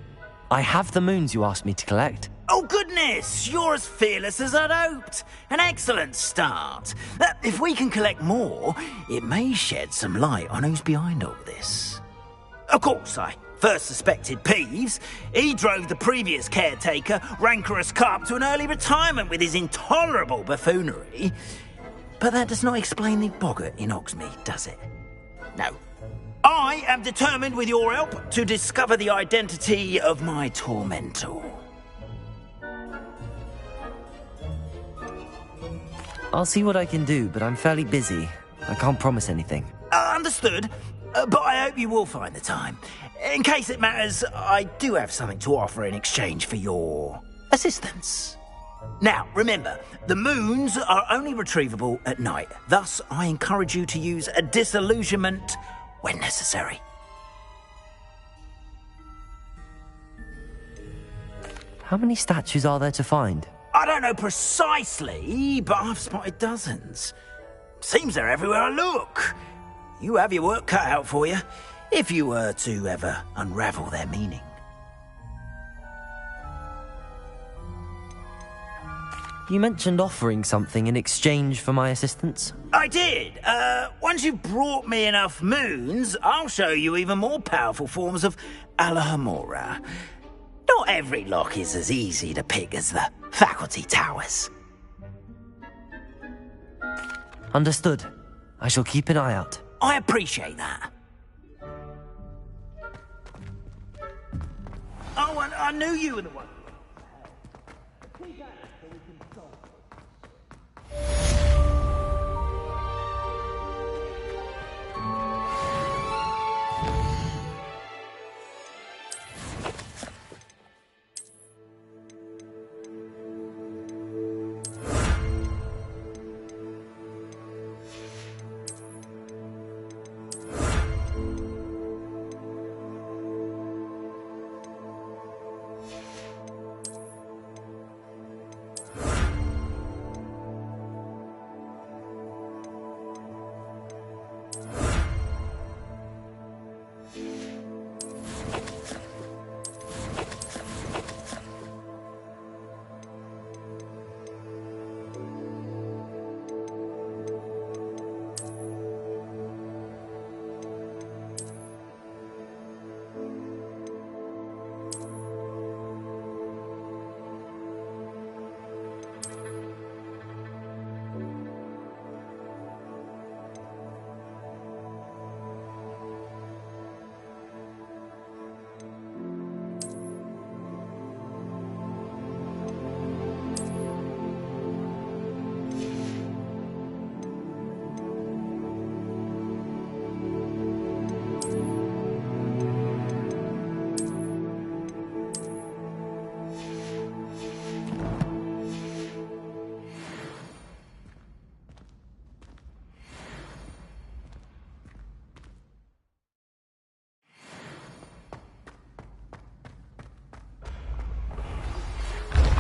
I have the moons you asked me to collect.
Oh, goodness! You're as fearless as I'd hoped. An excellent start. If we can collect more, it may shed some light on who's behind all this. Of course, I first suspected Peeves. He drove the previous caretaker, Rancorous Carp, to an early retirement with his intolerable buffoonery. But that does not explain the boggart in Hogsmeade, does it? No. I am determined, with your help, to discover the identity of my tormentor.
I'll see what I can do, but I'm fairly busy. I can't promise anything.
Understood. But I hope you will find the time. In case it matters, I do have something to offer in exchange for your assistance. Now, remember, the moons are only retrievable at night. Thus, I encourage you to use a disillusionment when necessary.
How many statues are there to find?
I don't know precisely, but I've spotted dozens. Seems they're everywhere I look. You have your work cut out for you, if you were to ever unravel their meaning.
You mentioned offering something in exchange for my assistance?
I did. Once you've brought me enough moons, I'll show you even more powerful forms of Alohomora. Not every lock is as easy to pick as the faculty towers.
Understood. I shall keep an eye out.
I appreciate that. Oh, and I knew you were the one.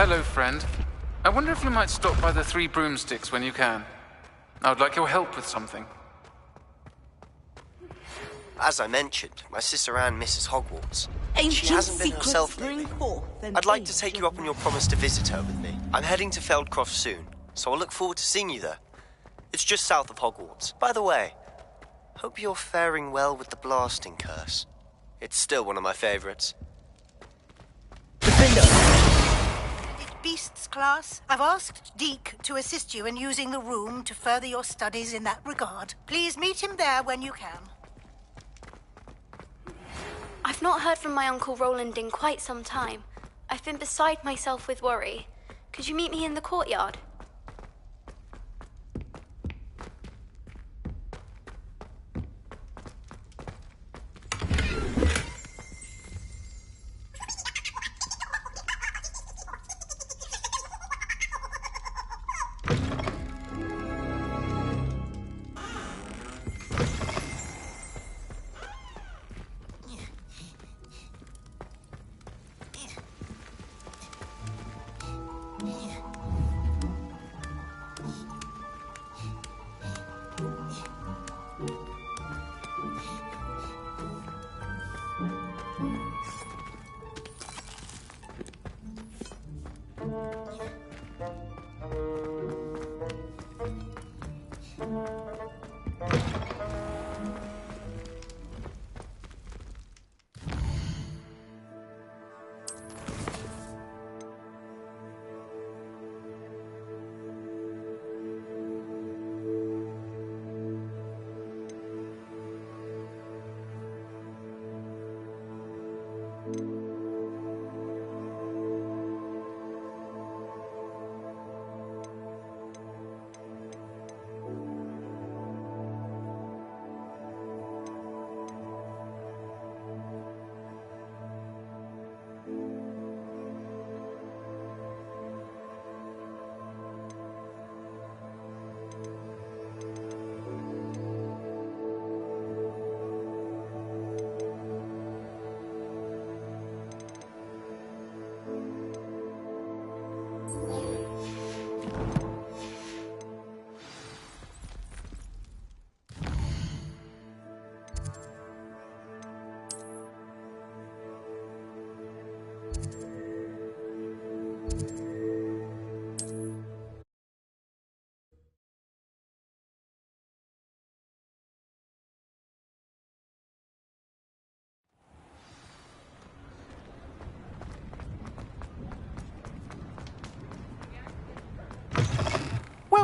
Hello, friend. I wonder if you might stop by the Three Broomsticks when you can. I would like your help with something.
As I mentioned, my sister Anne misses Hogwarts.
Ancient
She hasn't been
secrets
herself
bring
lately.
forth an
I'd like to
age
take
of
you up on your promise to visit her with me. I'm heading to Feldcroft soon, so I'll look forward to seeing you there. It's just south of Hogwarts. By the way, hope you're faring well with the blasting curse. It's still one of my favorites.
Beasts class, I've asked Deke to assist you in using the room to further your studies in that regard. Please meet him there when you can.
I've not heard from my Uncle Roland in quite some time. I've been beside myself with worry. Could you meet me in the courtyard?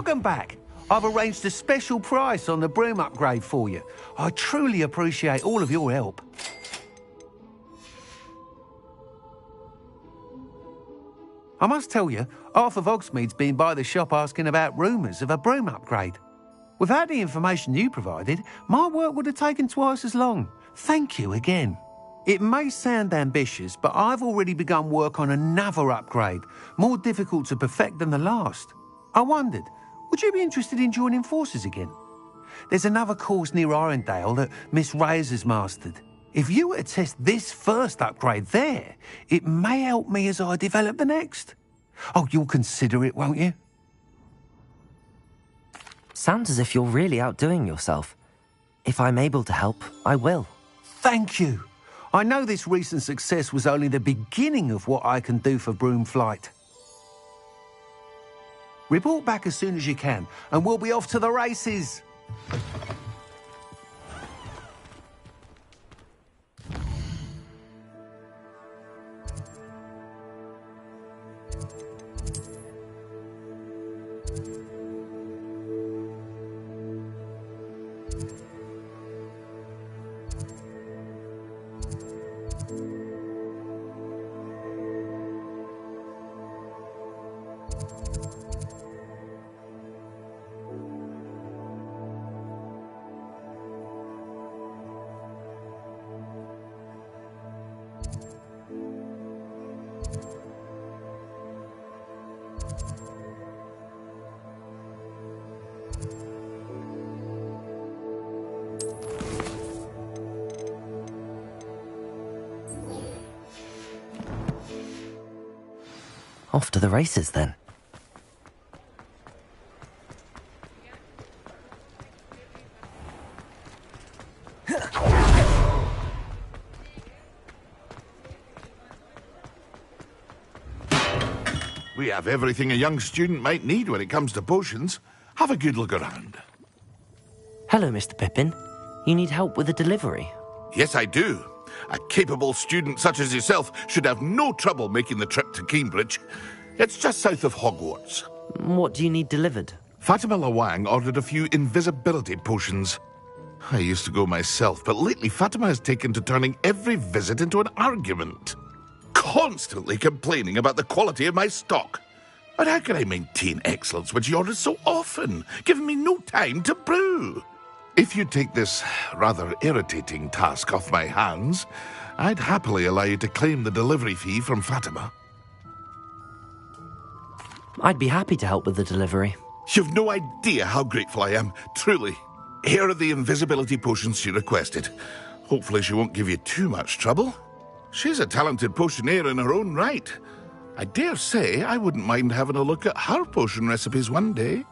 Welcome back. I've arranged a special price on the broom upgrade for you. I truly appreciate all of your help. I must tell you, half of Hogsmeade's been by the shop asking about rumours of a broom upgrade. Without the information you provided, my work would have taken twice as long. Thank you again. It may sound ambitious, but I've already begun work on another upgrade, more difficult to perfect than the last. I wondered, would you be interested in joining forces again? There's another course near Arendelle that Miss Reyes has mastered. If you were to test this first upgrade there, it may help me as I develop the next. Oh, you'll consider it, won't you?
Sounds as if you're really outdoing yourself. If I'm able to help, I will.
Thank you. I know this recent success was only the beginning of what I can do for Broomflight. Report back as soon as you can, and we'll be off to the races.
Off to the races, then.
We have everything a young student might need when it comes to potions. Have a good look around.
Hello, Mr. Pippin. You need help with a delivery?
Yes, I do. A capable student such as yourself should have no trouble making the trip to Cambridge. It's just south of Hogwarts.
What do you need delivered?
Fatima Lawang ordered a few invisibility potions. I used to go myself, but lately Fatima has taken to turning every visit into an argument. Constantly complaining about the quality of my stock. But how can I maintain excellence when she orders so often, giving me no time to brew? If you take this rather irritating task off my hands, I'd happily allow you to claim the delivery fee from Fatima.
I'd be happy to help with the delivery.
You've no idea how grateful I am, truly. Here are the invisibility potions she requested. Hopefully she won't give you too much trouble. She's a talented potioneer in her own right. I dare say I wouldn't mind having a look at her potion recipes one day.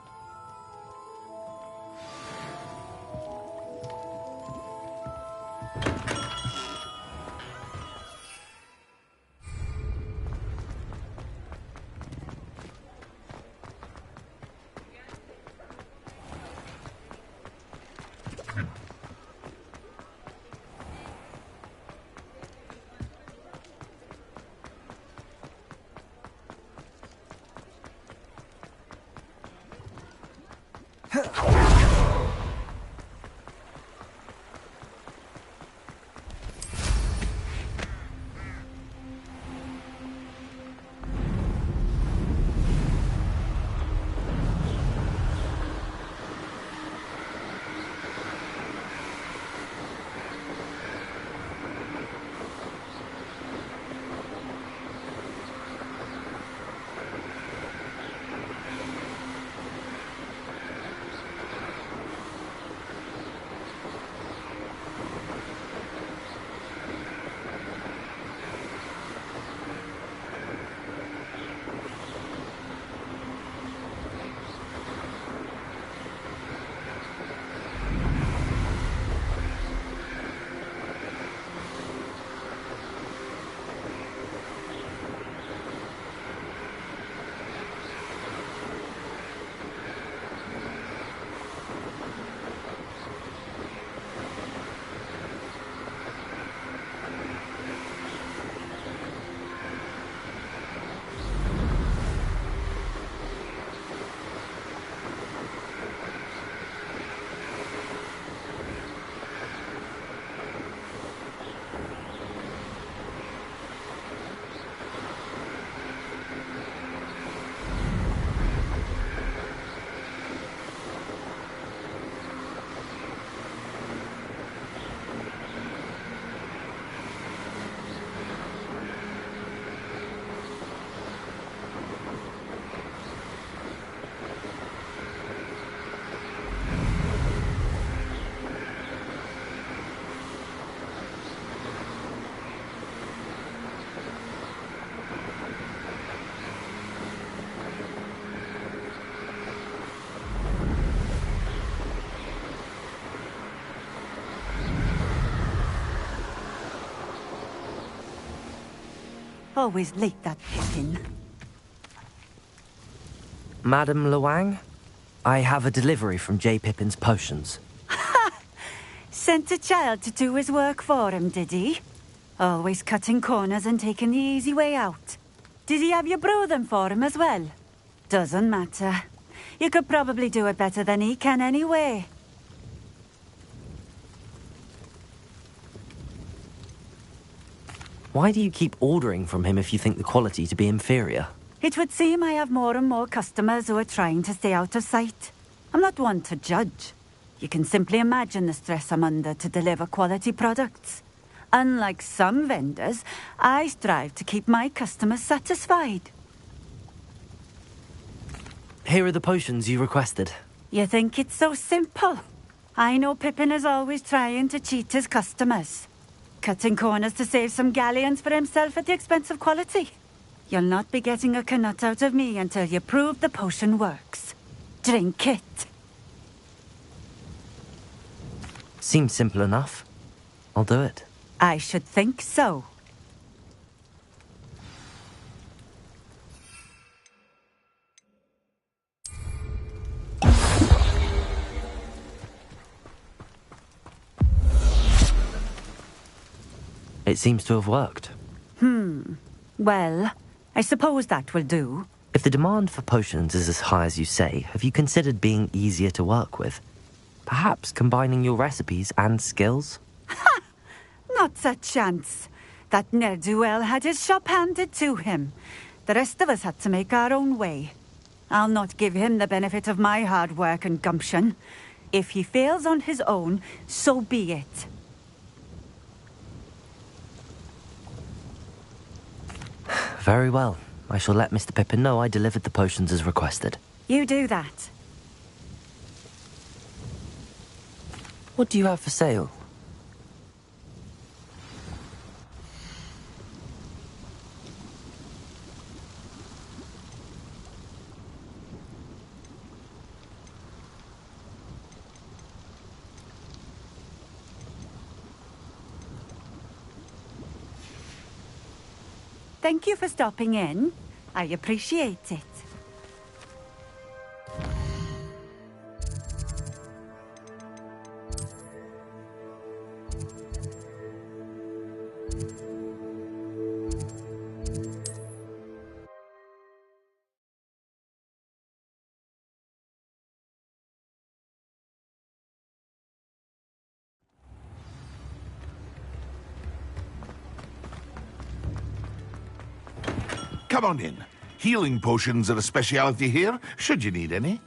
always late, that Pippin.
Madam Luang, I have a delivery from J. Pippin's potions.
Sent a child to do his work for him, did he? Always cutting corners and taking the easy way out. Did he have you brew them for him as well? Doesn't matter. You could probably do it better than he can anyway.
Why do you keep ordering from him if you think the quality to be inferior?
It would seem I have more and more customers who are trying to stay out of sight. I'm not one to judge. You can simply imagine the stress I'm under to deliver quality products. Unlike some vendors, I strive to keep my customers satisfied.
Here are the potions you requested.
You think it's so simple? I know Pippin is always trying to cheat his customers. Cutting corners to save some galleons for himself at the expense of quality. You'll not be getting a canut out of me until you prove the potion works. Drink it.
Seems simple enough. I'll do it.
I should think so.
It seems to have worked.
Well, I suppose that will do.
If the demand for potions is as high as you say, have you considered being easier to work with? Perhaps combining your recipes and skills?
Not a chance. That ne'er-do-well had his shop handed to him. The rest of us had to make our own way. I'll not give him the benefit of my hard work and gumption. If he fails on his own, so be it.
Very well. I shall let Mr. Pippin know I delivered the potions as requested.
You do that.
What do you have for sale?
Thank you for stopping in. I appreciate it.
Come on in. Healing potions are a speciality here, should you need any.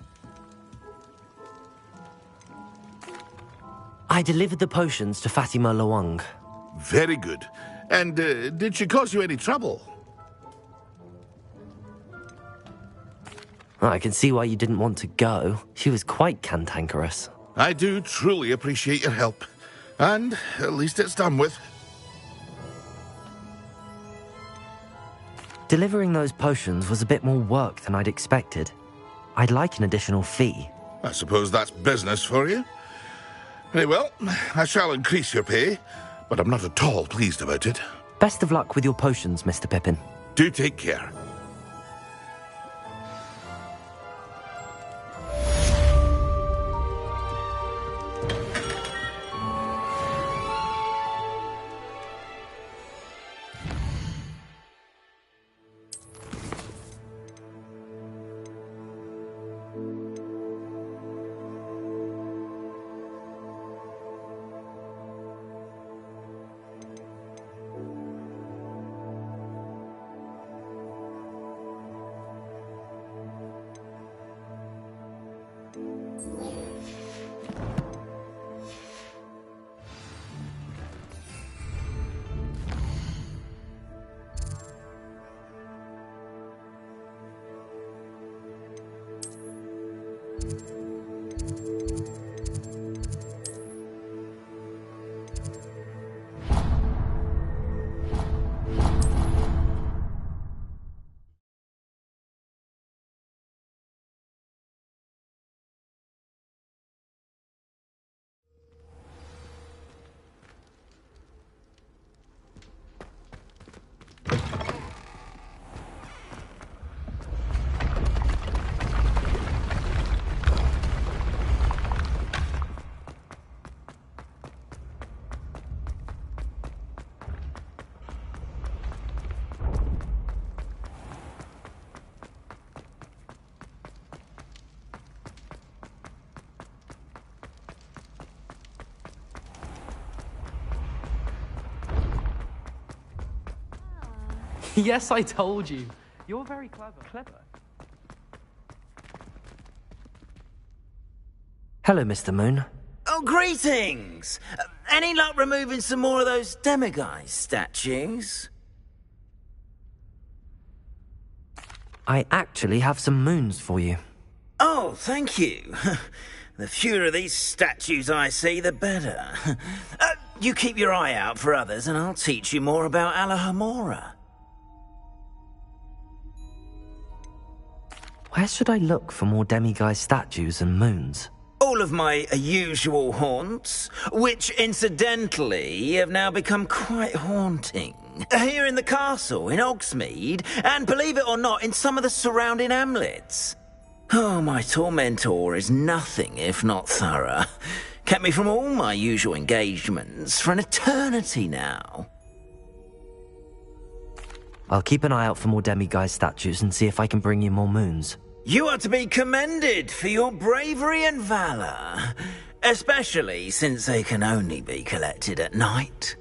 I delivered the potions to Fatima Luang.
Very good. And did she cause you any trouble?
I can see why you didn't want to go. She was quite cantankerous.
I do truly appreciate your help. And at least it's done with.
Delivering those potions was a bit more work than I'd expected. I'd like an additional fee.
I suppose that's business for you. Very well, I shall increase your pay, but I'm not at all pleased about it.
Best of luck with your potions, Mr. Pippin.
Do take care.
Yes, I told you. You're very clever.
Hello, Mr. Moon.
Oh, greetings! Any luck removing some more of those demiguise statues?
I actually have some moons for you.
Oh, thank you. The fewer of these statues I see, the better. You keep your eye out for others, and I'll teach you more about Alohomora.
Where should I look for more demiguise statues and moons?
All of my usual haunts, which incidentally have now become quite haunting. Here in the castle, in Hogsmeade, and believe it or not, in some of the surrounding hamlets. Oh, my tormentor is nothing if not thorough. Kept me from all my usual engagements for an eternity now.
I'll keep an eye out for more demiguise statues and see if I can bring you more moons.
You are to be commended for your bravery and valor, especially since they can only be collected at night.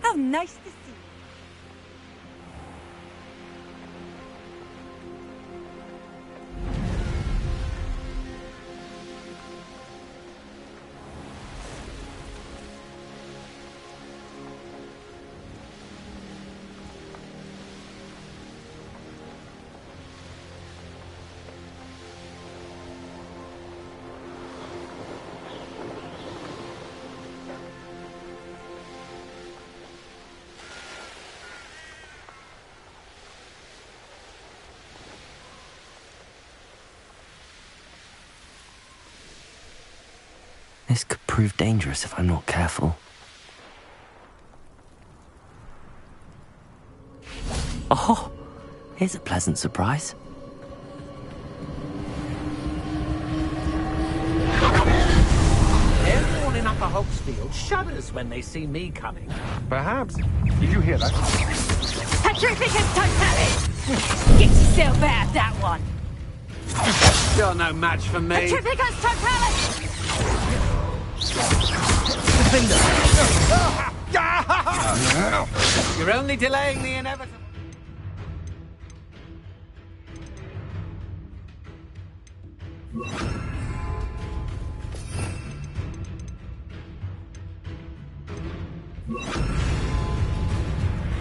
How nice to see you.
This could prove dangerous if I'm not careful. Oh, here's a pleasant surprise.
Everyone in Upper Hogsfield shudders when they see me coming.
Perhaps. Did you hear that?
Petrificus Totalis! Get yourself out that one!
You're no match for me.
Petrificus Totalis!
You're only delaying the inevitable.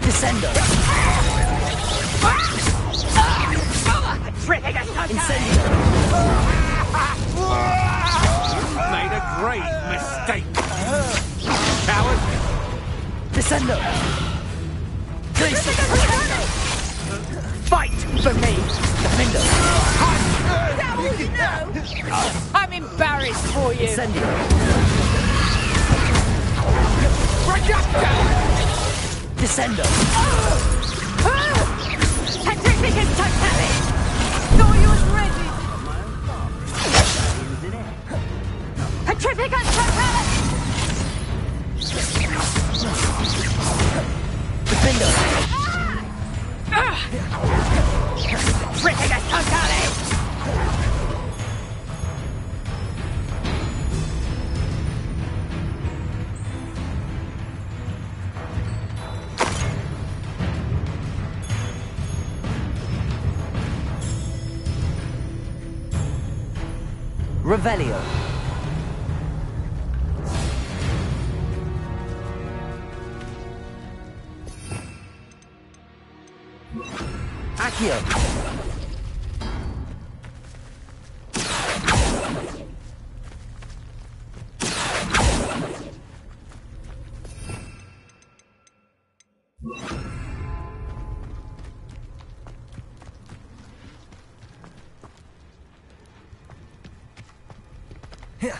Descendo!
Petrificus Totalis!
Made a great mistake. Coward.
Descendo!
Petrificus Totalis!
Fight for me! Defendo!
Is that all you know? I'm embarrassed for you.
Incendio! Descendo!
Petrificus Totalis! Thought you was ready. Petrificus Totalis!
Defendo!
Petrificus Totalis!
Revelio. Accio. Here.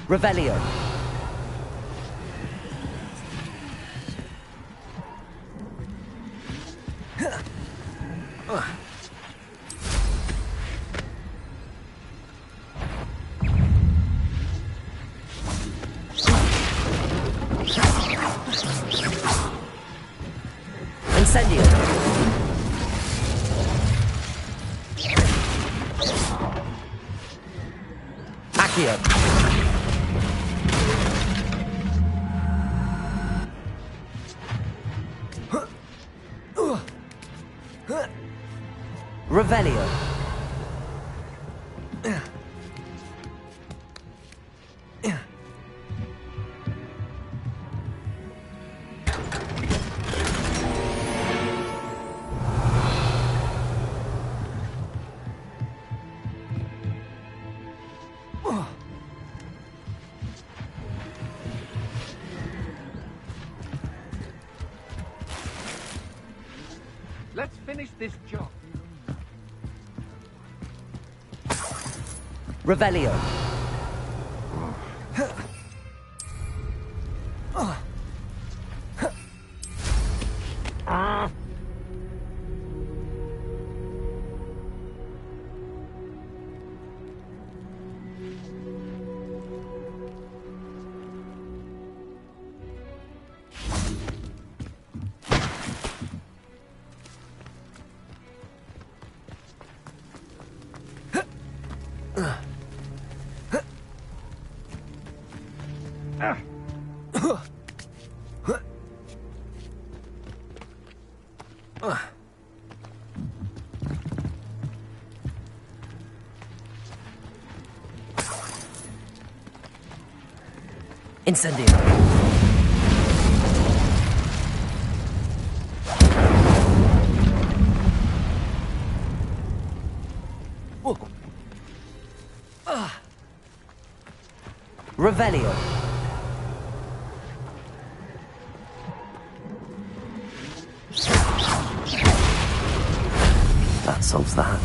Revelio. Incendio. Accio. Revelio.
Let's finish this job.
Revelio. Incendio. Revelio. solves that.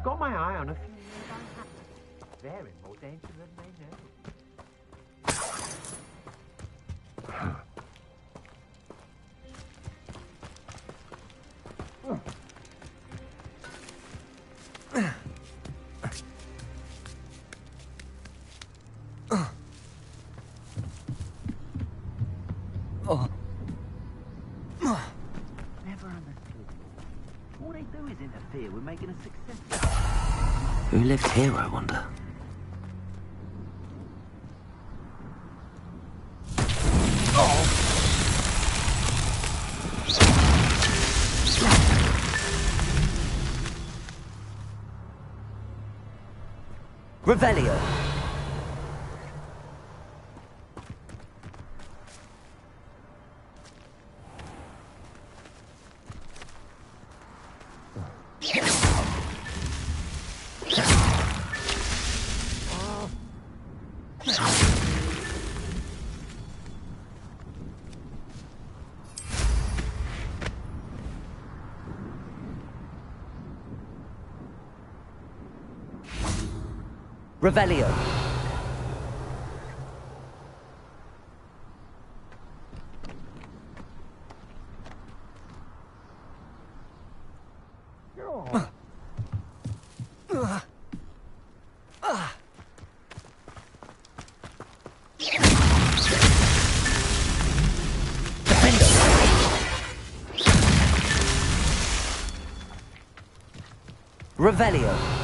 Got my eye on a few. They're in more danger than they know. Never understood. All they do is interfere with making a success.
Who lived here, I wonder? Revelio. Revelio. Revelio.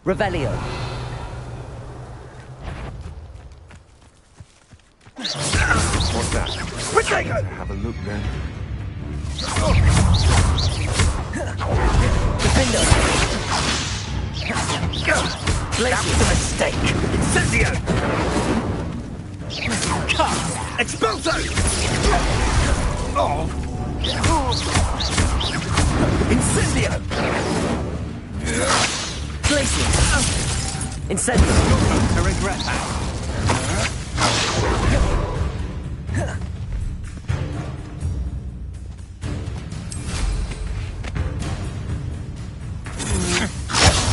Revelio.
What's that?
Potato!
Have a look then.
Defender.
That was a mistake. Incendio! Cut! Expulso! Oh! Incendio!
Glacier. Incendio.
To regret that.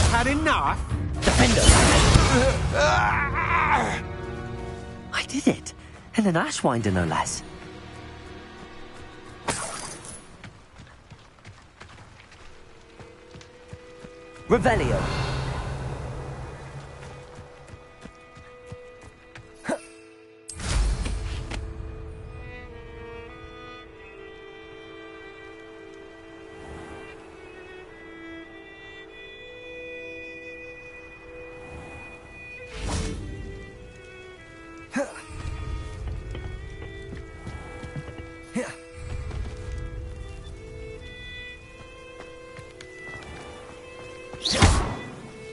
Had enough?
Defender. I did it. And an Ashwinder, no less. Revelio.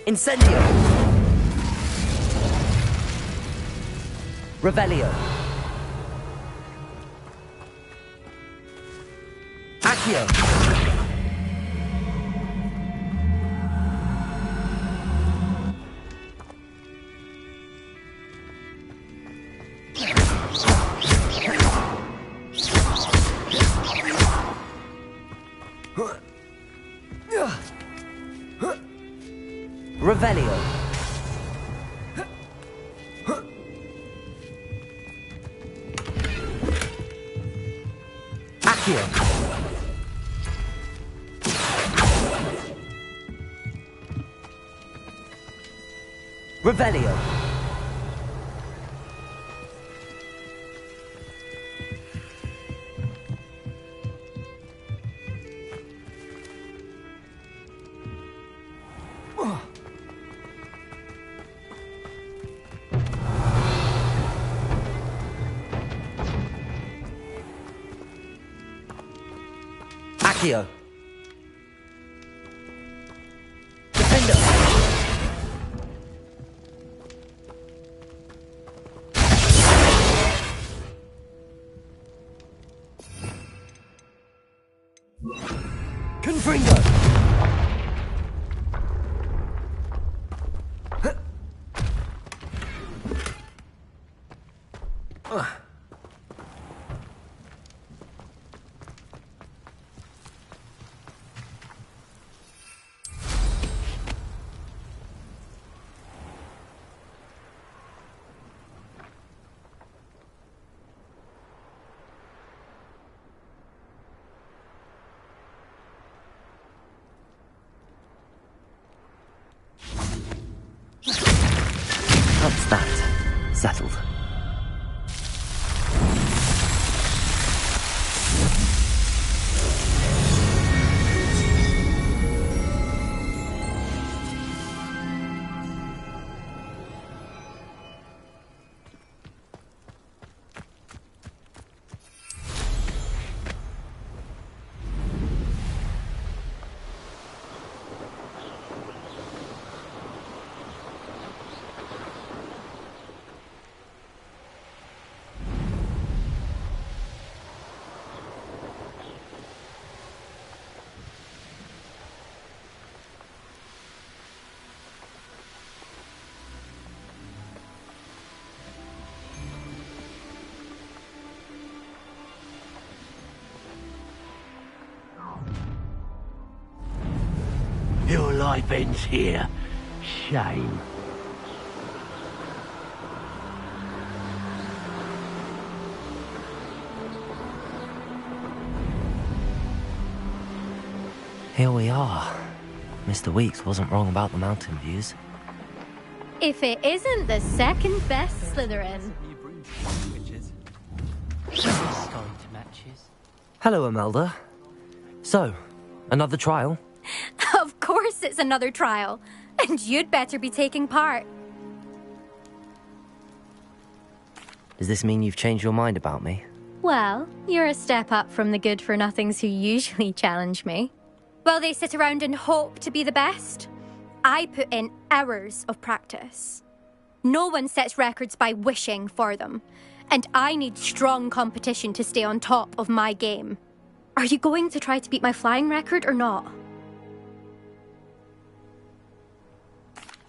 Incendio. Revelio. Accio. Revelio. Accio. Revelio. Accio. Defender. Confringo. That's that. Settled.
Your life ends here. Shame.
Here we are. Mr. Weeks wasn't wrong about the mountain views.
If it isn't the second best Slytherin.
Hello, Imelda. So, another trial?
Of course it's another trial. And you'd better be taking part.
Does this mean you've changed your mind about me?
Well, you're a step up from the good-for-nothings who usually challenge me. While they sit around and hope to be the best, I put in hours of practice. No one sets records by wishing for them, and I need strong competition to stay on top of my game. Are you going to try to beat my flying record or not?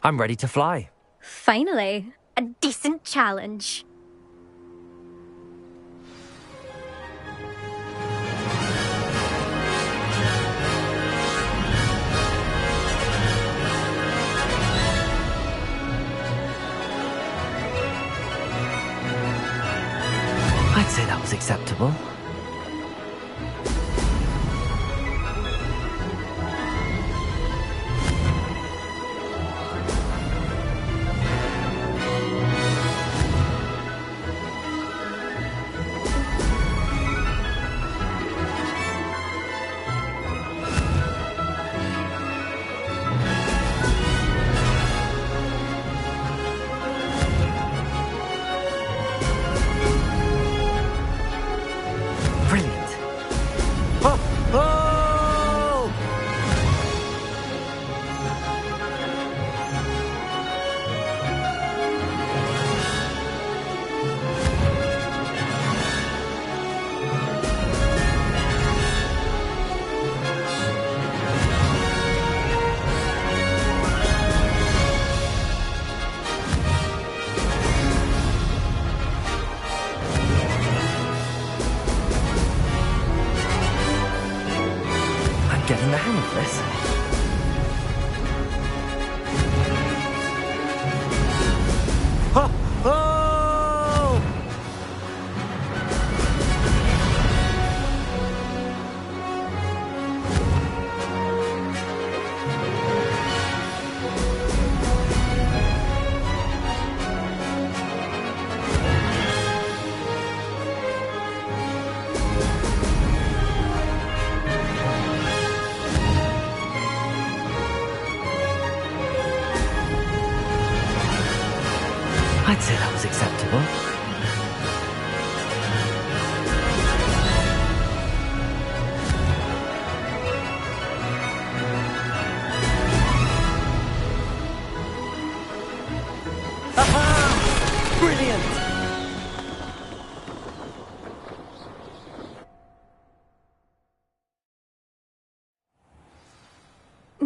I'm ready to fly.
Finally, a decent challenge.
I'd say that was acceptable. Getting the hang of this. Oh! Oh! I'd say that was acceptable.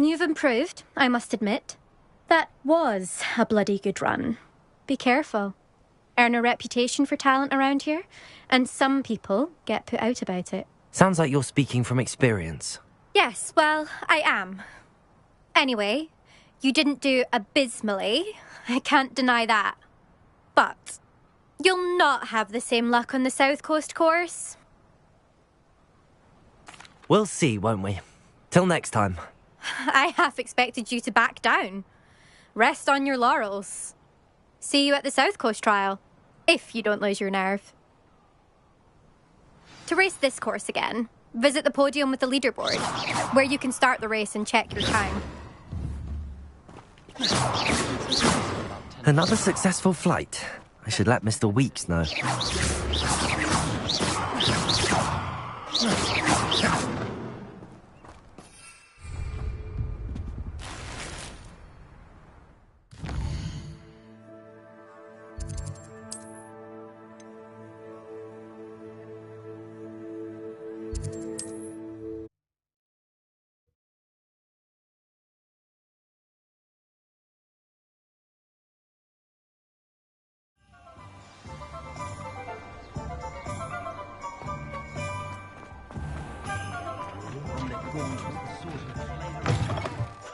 You've improved, I must admit. That was a bloody good run. Be careful. Earn a reputation for talent around here, and some people get put out about it.
Sounds like you're speaking from experience.
Yes, well, I am. Anyway, you didn't do abysmally. I can't deny that. But you'll not have the same luck on the South Coast course.
We'll see, won't we? Till next time.
I half expected you to back down. Rest on your laurels. See you at the South Coast trial, if you don't lose your nerve. To race this course again, visit the podium with the leaderboard, where you can start the race and check your time.
Another successful flight. I should let Mr. Weeks know.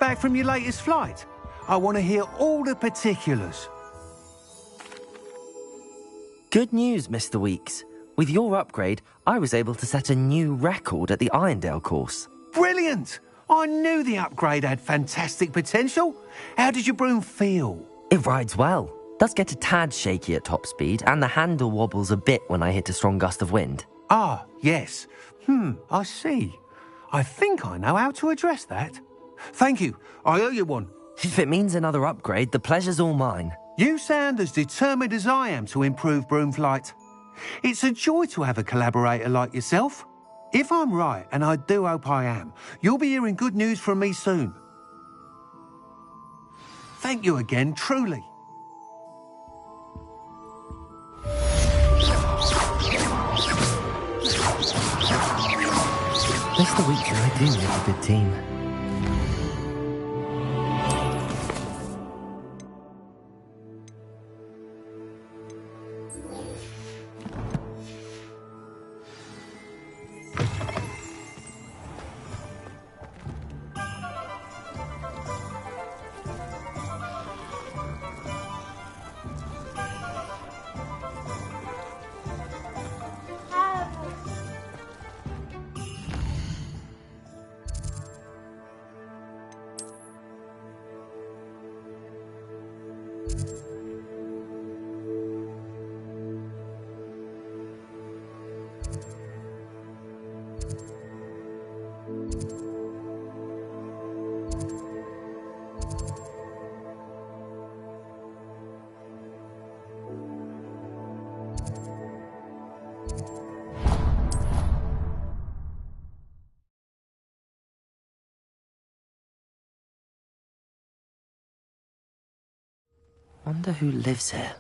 Back from your latest flight? I want to hear all the particulars.
Good news, Mr. Weeks. With your upgrade, I was able to set a new record at the Irondale course.
Brilliant! I knew the upgrade had fantastic potential. How did your broom feel?
It rides well. Does get a tad shaky at top speed, and the handle wobbles a bit when I hit a strong gust of wind.
Ah, yes. I see. I think I know how to address that. Thank you. I owe you one.
If it means another upgrade, the pleasure's all mine.
You sound as determined as I am to improve broom flight. It's a joy to have a collaborator like yourself. If I'm right, and I do hope I am, you'll be hearing good news from me soon. Thank you again, truly.
Mr. Weeks and I do have a good team. Wonder who lives here.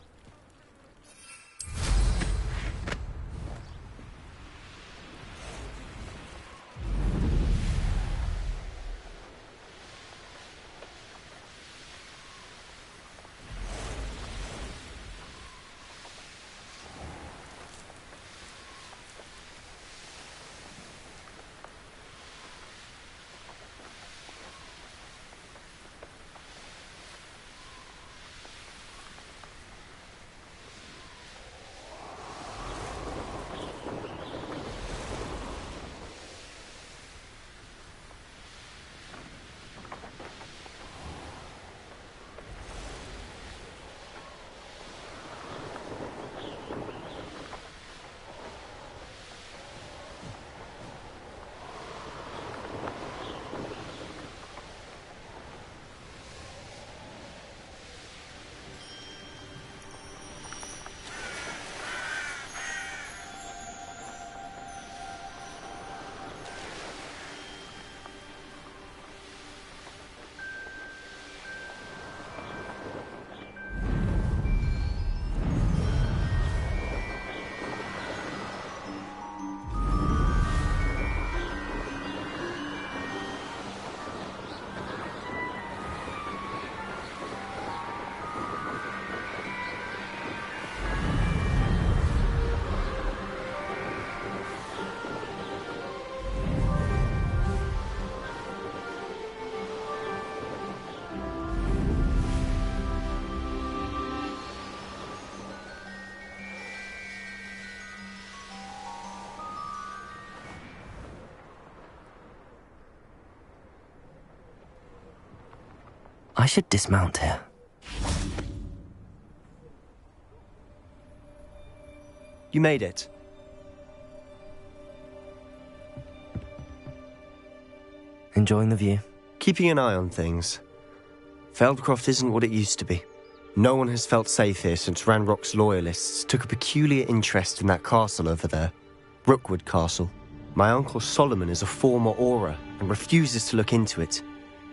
I should dismount here.
You made it.
Enjoying the view?
Keeping an eye on things. Feldcroft isn't what it used to be. No one has felt safe here since Ranrock's loyalists took a peculiar interest in that castle over there. Rookwood Castle. My uncle Solomon is a former Auror and refuses to look into it,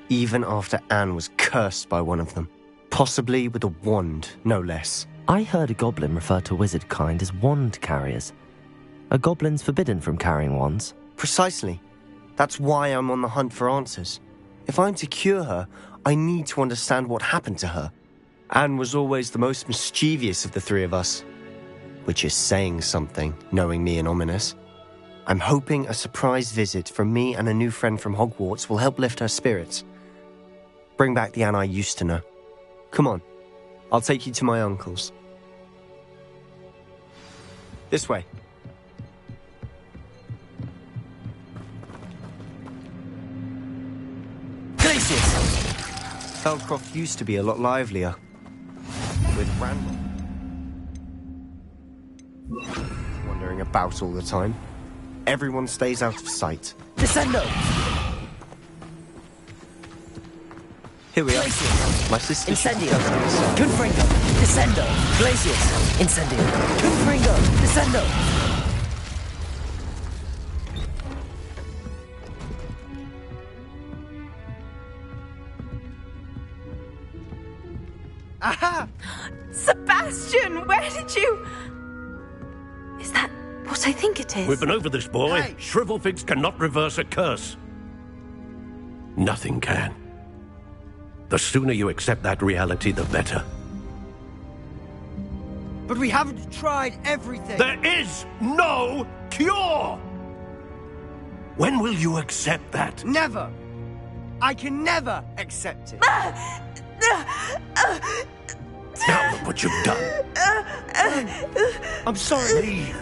even after Anne was cursed by one of them. Possibly with a wand, no less.
I heard a goblin refer to wizard kind as wand carriers. Are goblins forbidden from carrying wands?
Precisely. That's why I'm on the hunt for answers. If I'm to cure her, I need to understand what happened to her. Anne was always the most mischievous of the three of us. Which is saying something, knowing me and Ominous. I'm hoping a surprise visit from me and a new friend from Hogwarts will help lift her spirits. Bring back the Anne I used to know. Come on, I'll take you to my uncle's. This way.
Glacius!
Feldcroft used to be a lot livelier. With Randall wandering about all the time. Everyone stays out of sight.
Descendo!
Here we are.
Glacius!
My sister.
Incendio! Confringo! Descendo! Glacius! Incendio! Confringo! Descendo!
Aha! Sebastian, where did you... Is that what I think it is?
We've been over this, boy.
Hey.
Shrivelfigs cannot reverse a curse. Nothing can. The sooner you accept that reality, the better.
But we haven't tried everything.
There is no cure! When will you accept that?
Never. I can never accept it.
Now look what you've done.
I'm sorry.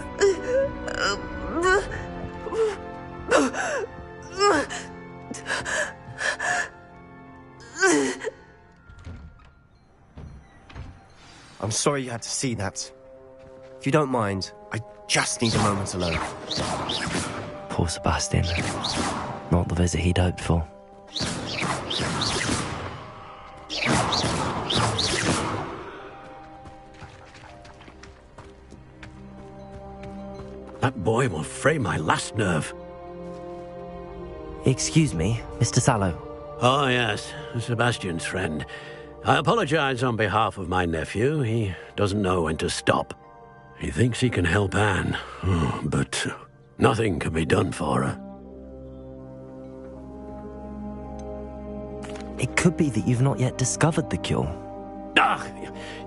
I'm sorry you had to see that. If you don't mind, I just need a moment alone.
Poor Sebastian. Not the visit he'd hoped for.
That boy will fray my last nerve.
Excuse me, Mr. Sallow.
Oh, yes, Sebastian's friend. I apologize on behalf of my nephew. He doesn't know when to stop. He thinks he can help Anne, but nothing can be done for her.
It could be that you've not yet discovered the cure.
Ah,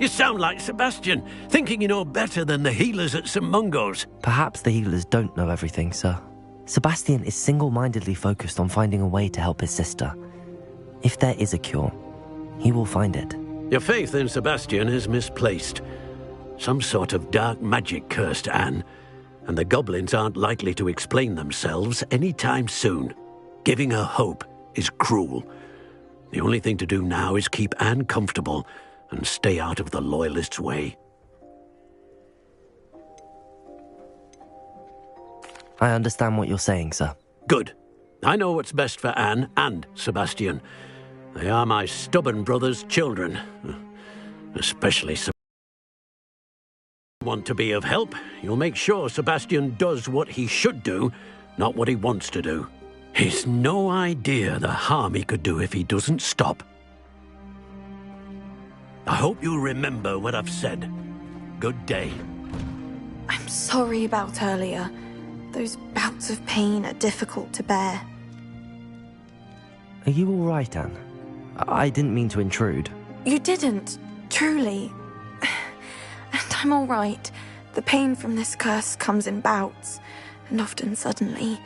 you sound like Sebastian, thinking you know better than the healers at St. Mungo's.
Perhaps the healers don't know everything, sir. Sebastian is single-mindedly focused on finding a way to help his sister. If there is a cure, he will find it.
Your faith in Sebastian is misplaced. Some sort of dark magic cursed Anne, and the goblins aren't likely to explain themselves anytime soon. Giving her hope is cruel. The only thing to do now is keep Anne comfortable and stay out of the Loyalists' way.
I understand what you're saying, sir.
Good. I know what's best for Anne and Sebastian. They are my stubborn brother's children. Especially Sebastian. Want to be of help, you'll make sure Sebastian does what he should do, not what he wants to do. He's no idea the harm he could do if he doesn't stop. I hope you'll remember what I've said. Good day.
I'm sorry about earlier. Those bouts of pain are difficult to bear.
Are you all right, Anne? I didn't mean to intrude.
You didn't, truly. And I'm all right. The pain from this curse comes in bouts, and often suddenly.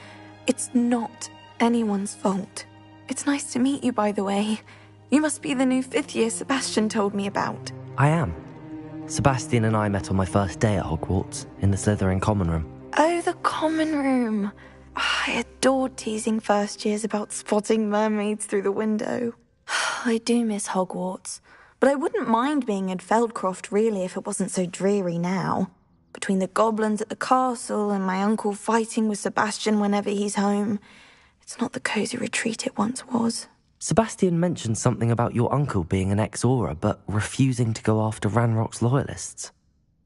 It's not anyone's fault. It's nice to meet you, by the way. You must be the new 5th year Sebastian told me about.
I am. Sebastian and I met on my first day at Hogwarts, in the Slytherin common room.
Oh, the common room. I adored teasing first years about spotting mermaids through the window. I do miss Hogwarts, but I wouldn't mind being in Feldcroft really if it wasn't so dreary now. Between the goblins at the castle and my uncle fighting with Sebastian whenever he's home, it's not the cosy retreat it once was.
Sebastian mentioned something about your uncle being an ex-Auror, but refusing to go after Ranrock's loyalists.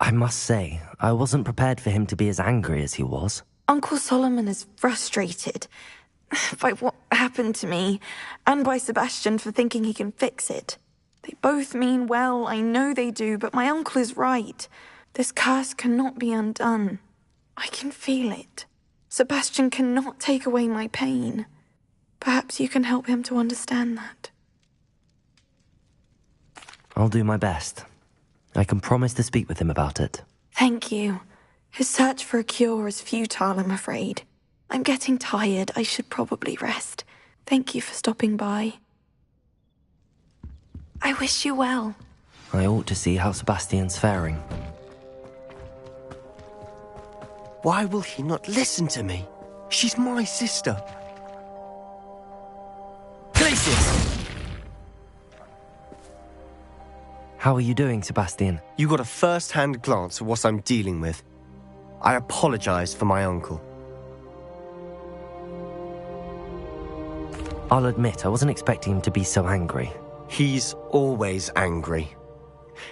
I must say, I wasn't prepared for him to be as angry as he was.
Uncle Solomon is frustrated by what happened to me, and by Sebastian for thinking he can fix it. They both mean well, I know they do, but my uncle is right. This curse cannot be undone. I can feel it. Sebastian cannot take away my pain. Perhaps you can help him to understand that.
I'll do my best. I can promise to speak with him about it.
Thank you. His search for a cure is futile, I'm afraid. I'm getting tired. I should probably rest. Thank you for stopping by. I wish you well.
I ought to see how Sebastian's faring.
Why will he not listen to me? She's my sister.
Glacius! How are you doing, Sebastian?
You got a first-hand glance at what I'm dealing with. I apologize for my uncle.
I'll admit, I wasn't expecting him to be so angry.
He's always angry.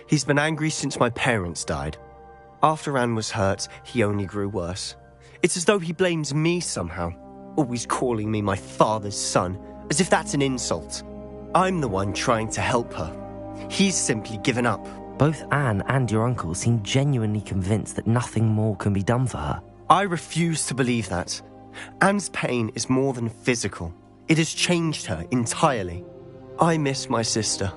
He's been angry since my parents died. After Anne was hurt, he only grew worse. It's as though he blames me somehow, always calling me my father's son, as if that's an insult. I'm the one trying to help her. He's simply given up.
Both Anne and your uncle seem genuinely convinced that nothing more can be done for her.
I refuse to believe that. Anne's pain is more than physical. It has changed her entirely. I miss my sister.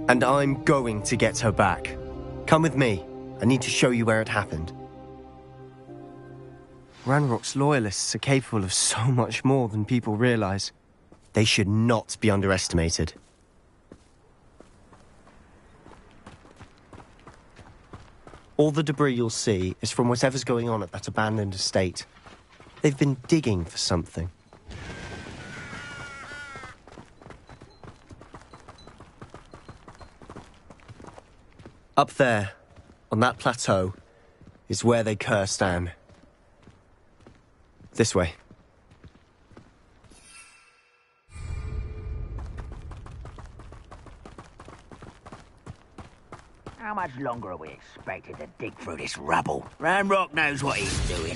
And I'm going to get her back. Come with me. I need to show you where it happened. Ranrock's loyalists are capable of so much more than people realize. They should not be underestimated. All the debris you'll see is from whatever's going on at that abandoned estate. They've been digging for something. Up there, on that plateau, is where they cursed Anne. This way.
How much longer are we expected to dig through this rubble? Ranrock knows what he's doing.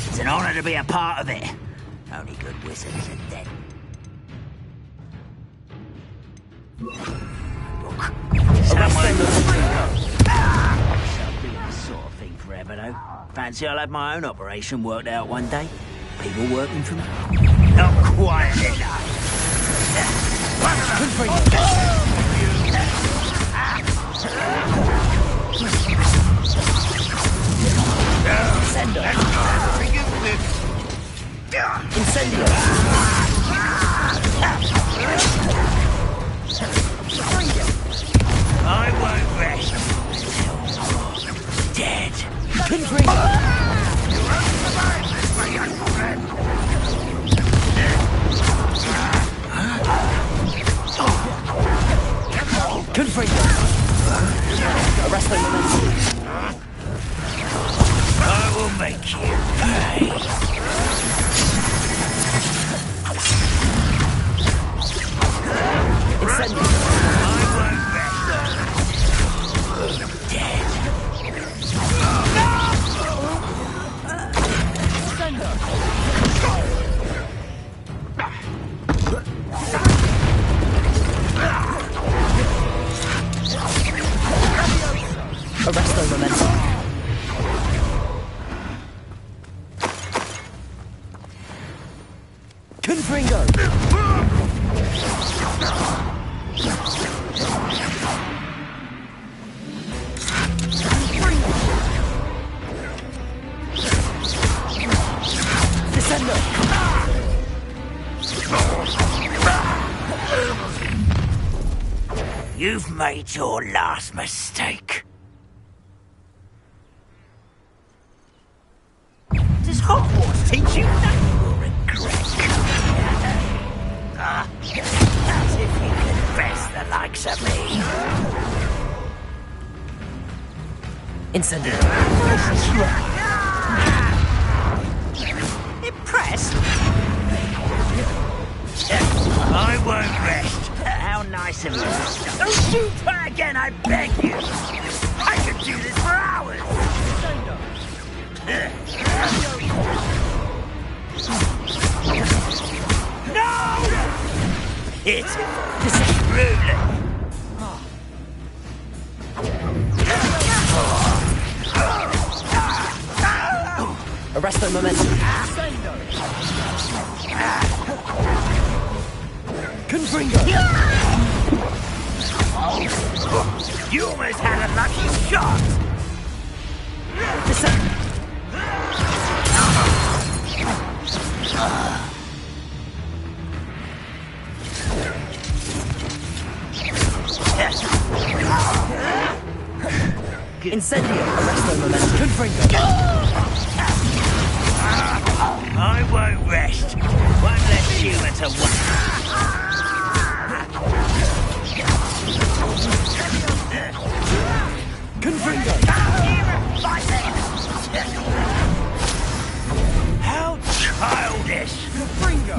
It's an honor to be a part of it. Only good wizards are dead. Look, someone doing this sort of thing forever, though. Fancy I'll have my own operation worked out one day. People working for me. Not quite enough.
Incendio!
I won't rest until you're dead.
You won't survive this, my young friend.
Arrest them.
I will make you pay. I won't rest. Dead.
Arrest them, momentum. Confringo!
You've made your last mistake. Does Hogwarts teach you that you will regret? As if you can likes of me.
Incendiary.
Impressed? I won't rest. How nice of you. Don't shoot her again, I beg you. I could do this for hours. No! Pitiful. Rudely.
Arrest the momentum. Confringo.
You almost had a lucky shot.
Incendio. Arrest the momentum. Confringo.
I won't rest. Won't let humans away.
Confringo.
How childish.
Confringo.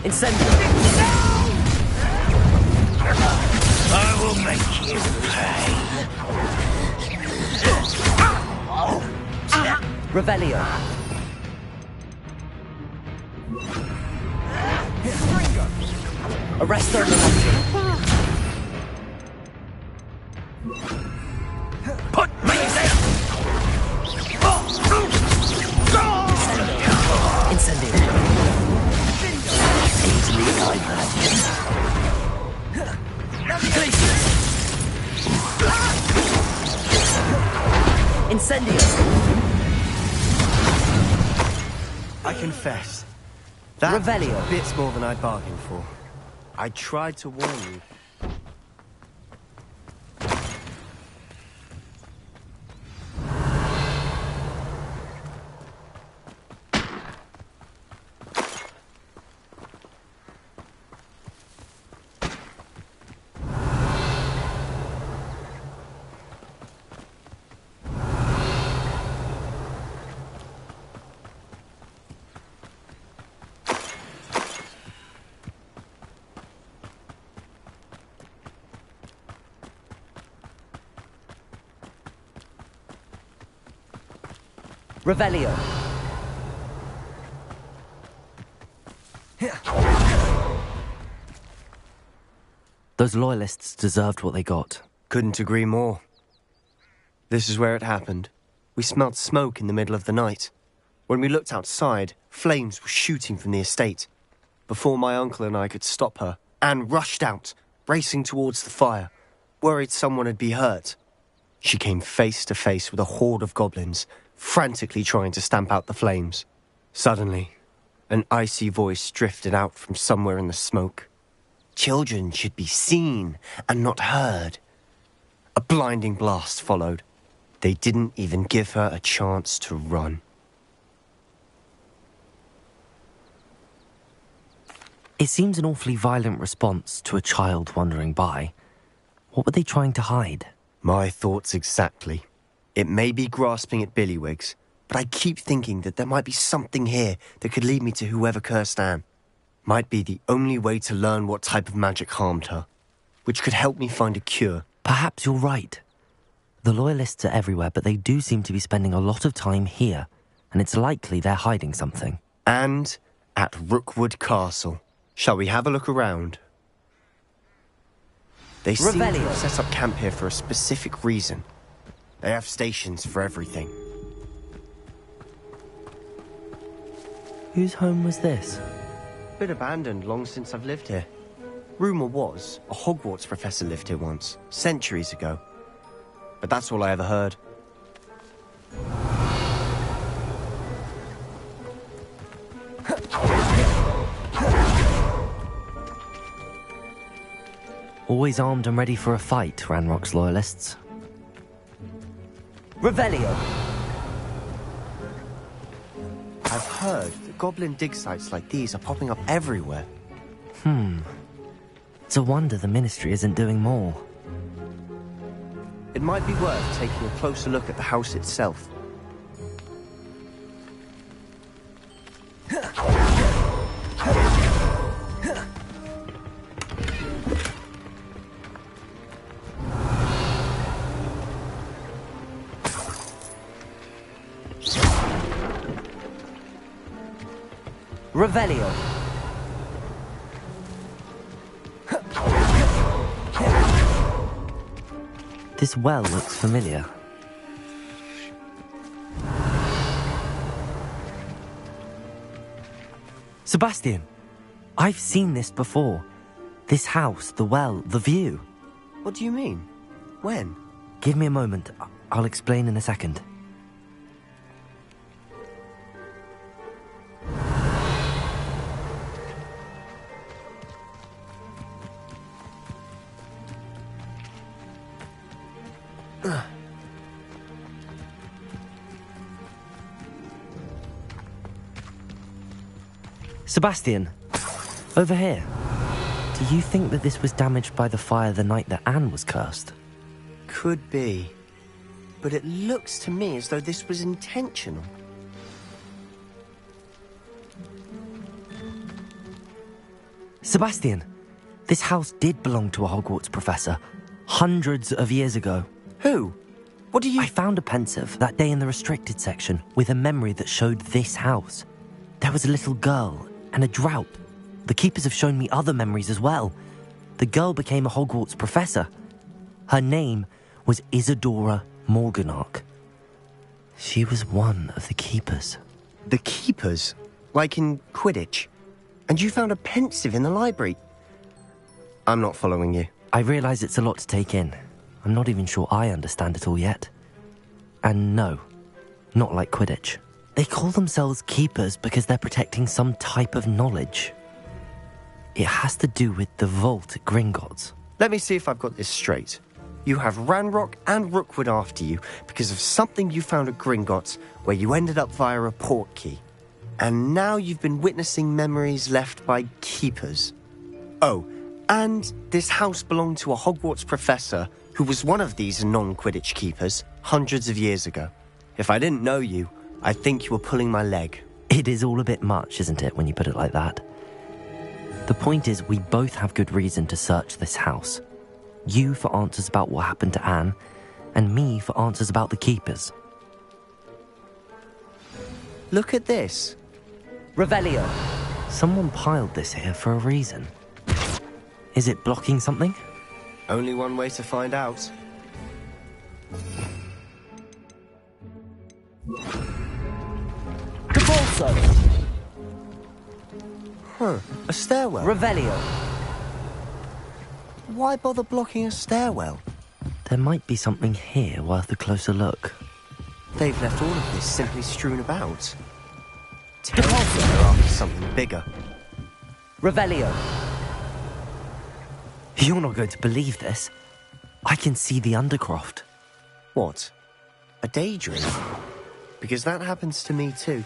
Incendio. I will make you pay.
Revelio. Arresto momentum.
Put me there.
Incendio. Incendio.
I confess, that
Revelio.
bit's more than I bargained for. I tried to warn you.
Revelio. Those loyalists deserved what they got.
Couldn't agree more. This is where it happened. We smelled smoke in the middle of the night. When we looked outside, flames were shooting from the estate. Before my uncle and I could stop her, Anne rushed out, racing towards the fire, worried someone would be hurt. She came face to face with a horde of goblins, frantically trying to stamp out the flames. Suddenly, an icy voice drifted out from somewhere in the smoke. Children should be seen and not heard. A blinding blast followed. They didn't even give her a chance to run.
It seems an awfully violent response to a child wandering by. What were they trying to hide?
My thoughts exactly. It may be grasping at Billywigs, but I keep thinking that there might be something here that could lead me to whoever cursed Anne. Might be the only way to learn what type of magic harmed her, which could help me find a cure.
Perhaps you're right. The loyalists are everywhere, but they do seem to be spending a lot of time here, and it's likely they're hiding something.
And at Rookwood Castle. Shall we have a look around? They seem to have set up camp here for a specific reason. They have stations for everything.
Whose home was this?
Been abandoned long since I've lived here. Rumour was, a Hogwarts professor lived here once, centuries ago. But that's all I ever heard.
Always armed and ready for a fight, Ranrock's loyalists. Revelio!
I've heard that goblin dig sites like these are popping up everywhere.
It's a wonder the Ministry isn't doing more.
It might be worth taking a closer look at the house itself.
Revelio! This well looks familiar. Sebastian! I've seen this before. This house, the well, the view.
What do you mean? When?
Give me a moment. I'll explain in a second. Sebastian, over here. Do you think that this was damaged by the fire the night that Anne was cursed?
Could be. But it looks to me as though this was intentional.
Sebastian, this house did belong to a Hogwarts professor, hundreds of years ago.
Who? What do you...
I found a pensive that day in the restricted section with a memory that showed this house. There was a little girl and a drought. The keepers have shown me other memories as well. The girl became a Hogwarts professor. Her name was Isadora Morganach. She was one of the keepers.
The keepers? Like in Quidditch? And you found a pensive in the library? I'm not following you.
I realise it's a lot to take in. I'm not even sure I understand it all yet. And no, not like Quidditch. They call themselves keepers because they're protecting some type of knowledge. It has to do with the vault at Gringotts.
Let me see if I've got this straight. You have Ranrock and Rookwood after you because of something you found at Gringotts where you ended up via a portkey. And now you've been witnessing memories left by keepers. Oh, and this house belonged to a Hogwarts professor who was one of these non-Quidditch keepers hundreds of years ago. If I didn't know you, I think you were pulling my leg.
It is all a bit much, isn't it, when you put it like that? The point is, we both have good reason to search this house. You for answers about what happened to Anne, and me for answers about the keepers.
Look at this.
Revelio. Someone piled this here for a reason. Is it blocking something?
Only one way to find out.
Also.
Huh, a stairwell.
Revelio.
Why bother blocking a stairwell?
There might be something here worth a closer look.
They've left all of this simply strewn about. Tells me they're after something bigger.
Revelio. You're not going to believe this. I can see the Undercroft.
What? A daydream? Because that happens to me too.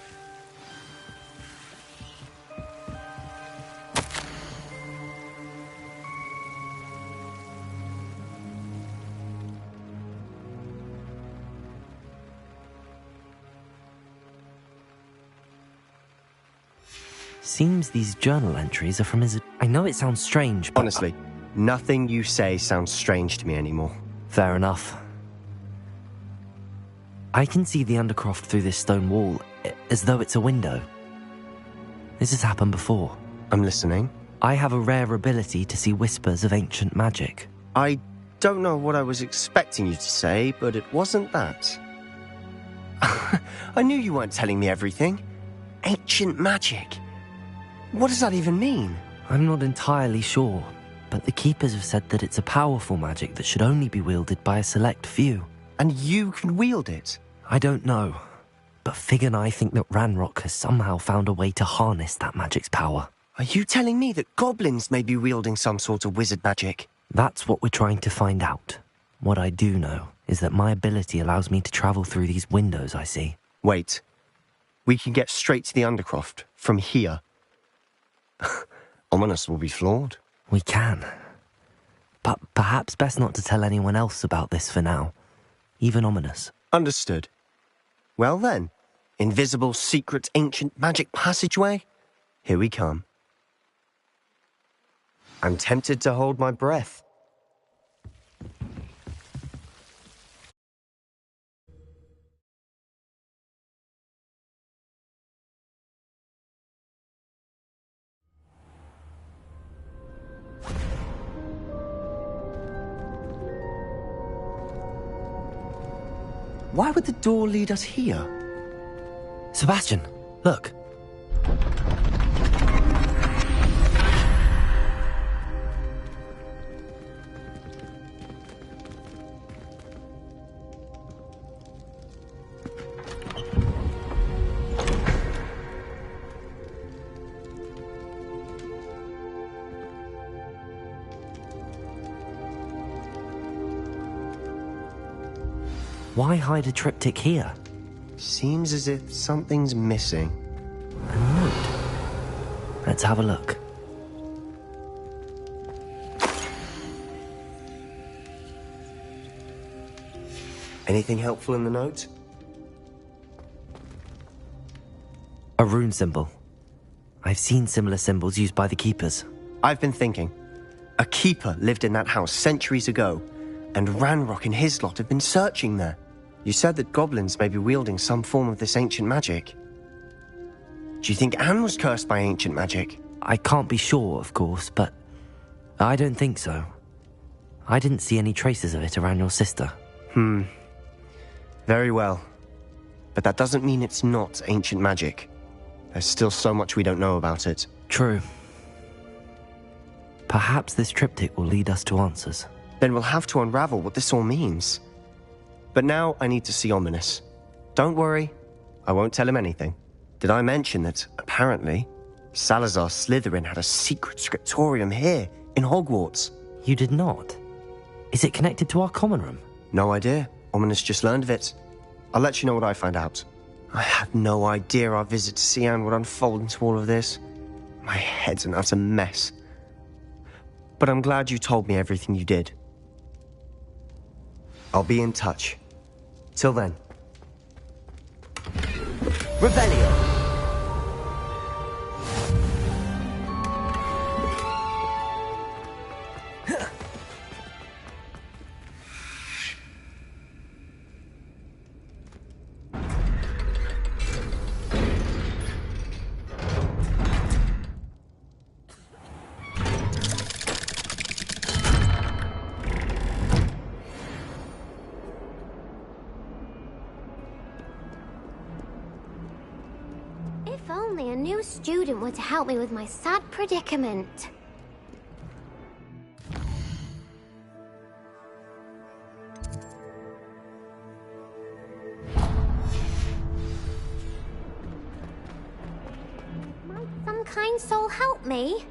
Seems these journal entries are from his... I know it sounds strange, but...
Honestly, nothing you say sounds strange to me anymore.
Fair enough. I can see the Undercroft through this stone wall, as though it's a window. This has happened before.
I'm listening.
I have a rare ability to see whispers of ancient magic.
I don't know what I was expecting you to say, but it wasn't that. I knew you weren't telling me everything. Ancient magic. What does that even mean?
I'm not entirely sure, but the Keepers have said that it's a powerful magic that should only be wielded by a select few.
And you can wield it?
I don't know, but Fig and I think that Ranrock has somehow found a way to harness that magic's power.
Are you telling me that goblins may be wielding some sort of wizard magic?
That's what we're trying to find out. What I do know is that my ability allows me to travel through these windows I see.
Wait. We can get straight to the Undercroft from here. Ominous will be floored.
We can. But perhaps best not to tell anyone else about this for now. Even Ominous.
Understood. Well then, invisible, secret, ancient magic passageway? Here we come. I'm tempted to hold my breath. Why would the door lead us here?
Sebastian, look. Why hide a triptych here?
Seems as if something's missing.
A note. Let's have a look.
Anything helpful in the note?
A rune symbol. I've seen similar symbols used by the keepers.
I've been thinking. A keeper lived in that house centuries ago, and Ranrock and his lot have been searching there. You said that goblins may be wielding some form of this ancient magic. Do you think Anne was cursed by ancient magic?
I can't be sure, of course, but I don't think so. I didn't see any traces of it around your sister.
Very well. But that doesn't mean it's not ancient magic. There's still so much we don't know about it.
True. Perhaps this triptych will lead us to answers.
Then we'll have to unravel what this all means. But now I need to see Ominous. Don't worry, I won't tell him anything. Did I mention that, apparently, Salazar Slytherin had a secret scriptorium here, in Hogwarts?
You did not? Is it connected to our common room?
No idea. Ominous just learned of it. I'll let you know what I find out. I had no idea our visit to Cian would unfold into all of this. My head's an utter mess. But I'm glad you told me everything you did. I'll be in touch. Till then. Revelio!
If only a new student were to help me with my sad predicament. Might some kind soul help me?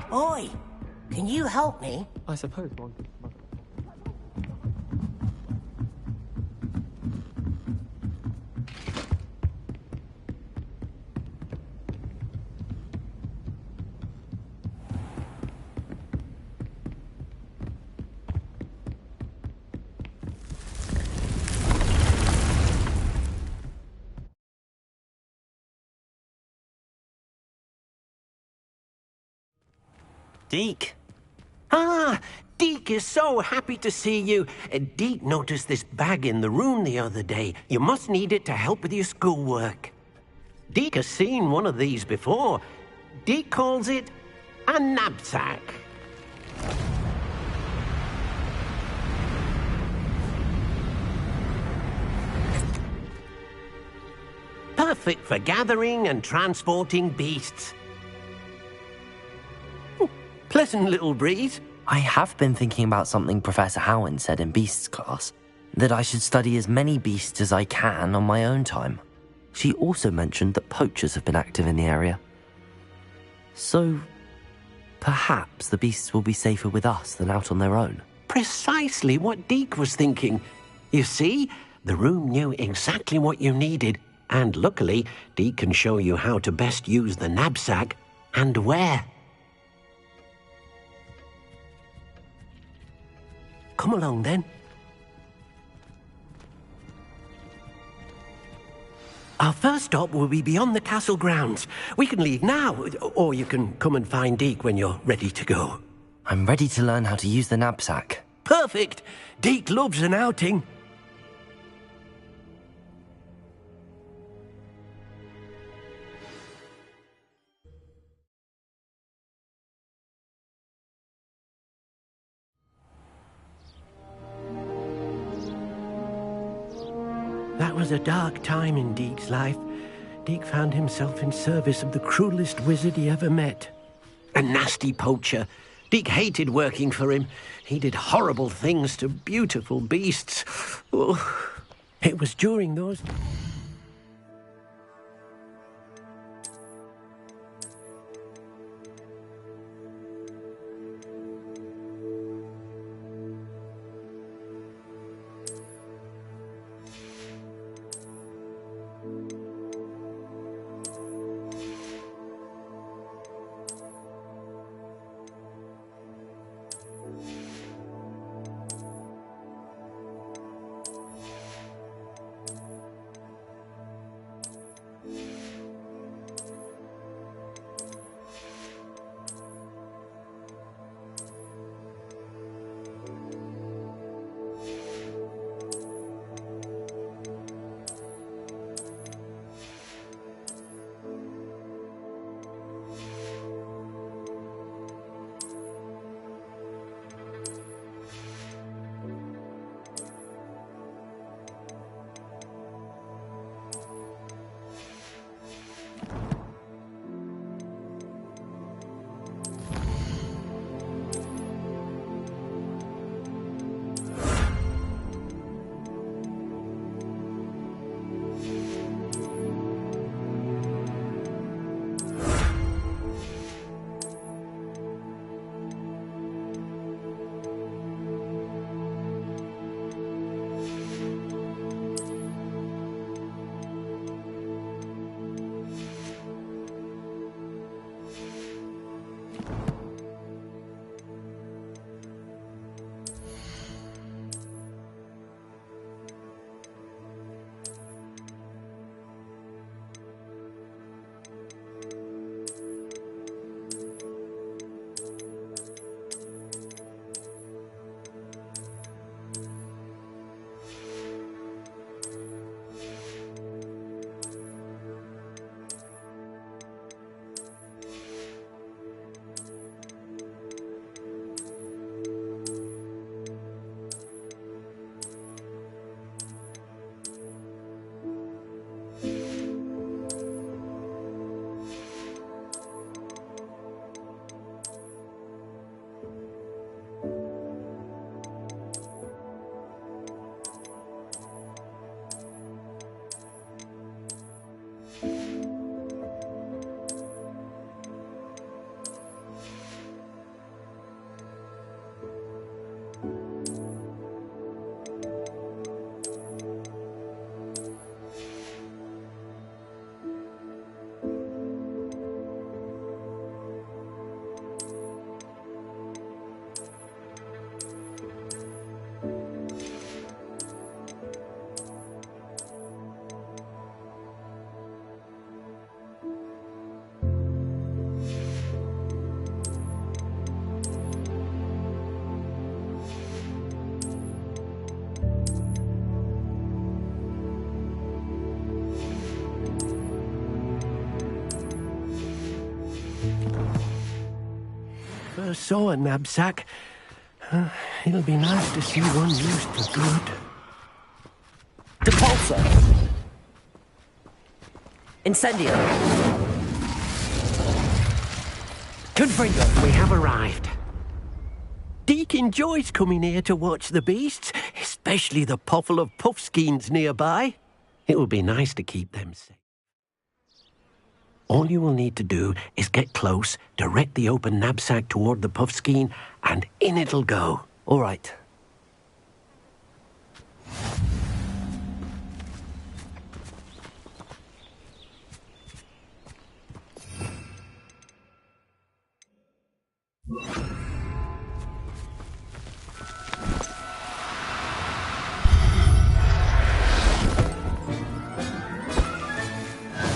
Oi! Can you help me?
I suppose one.
Deke. Ah, Deke is so happy to see you. Deke noticed this bag in the room the other day. You must need it to help with your schoolwork. Deke has seen one of these before. Deke calls it A knapsack. Perfect for gathering and transporting beasts. Pleasant little breeze.
I have been thinking about something Professor Howard said in Beasts class, that I should study as many beasts as I can on my own time. She also mentioned that poachers have been active in the area. So, perhaps the beasts will be safer with us than out on their own.
Precisely what Deke was thinking. You see, the room knew exactly what you needed, and luckily, Deke can show you how to best use the knapsack and where. Come along, then. Our first stop will be beyond the castle grounds. We can leave now, or you can come and find Deke when you're ready to go.
I'm ready to learn how to use the knapsack.
Perfect! Deke loves an outing. That was a dark time in Deke's life. Deke found himself in service of the cruelest wizard he ever met. A nasty poacher. Deke hated working for him. He did horrible things to beautiful beasts. Oh, it was during those... first saw a knapsack. It'll be nice to see one used for good.
Depulsor! Incendio!
Confringo, we have arrived. Deke enjoys coming here to watch the beasts, especially the potful of puffskeins nearby. It will be nice to keep them safe. All you will need to do is get close, direct the open knapsack toward the puffskein, and in it'll go.
All right.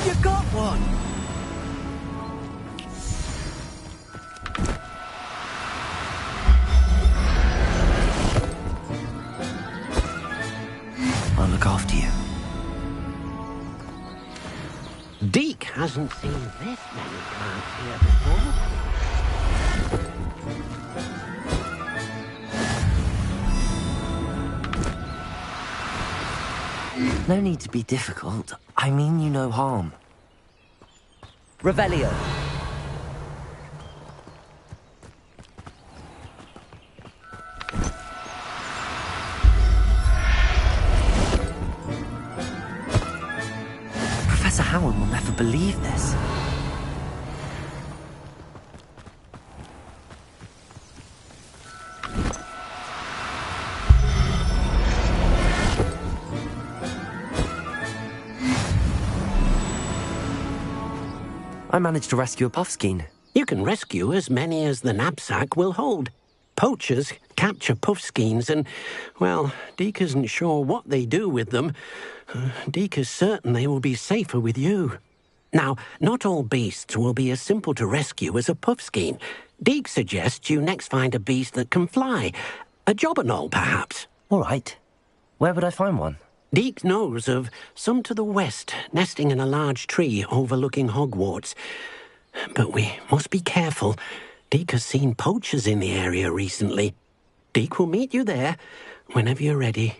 You got one!
I'll look after you.
Deke hasn't seen this many cards here before.
No need to be difficult. I mean you no harm. Revelio. Professor Howard will never believe this. I managed to rescue a puffskein.
You can rescue as many as the knapsack will hold. Poachers capture puffskeins and, well, Deke isn't sure what they do with them. Deke is certain they will be safer with you. Now, not all beasts will be as simple to rescue as a puffskein. Deke suggests you next find a beast that can fly. A jobberknoll, perhaps.
All right. Where would I find one?
Deke knows of some to the west, nesting in a large tree overlooking Hogwarts. But we must be careful. Deke has seen poachers in the area recently. Deke will meet you there whenever you're ready.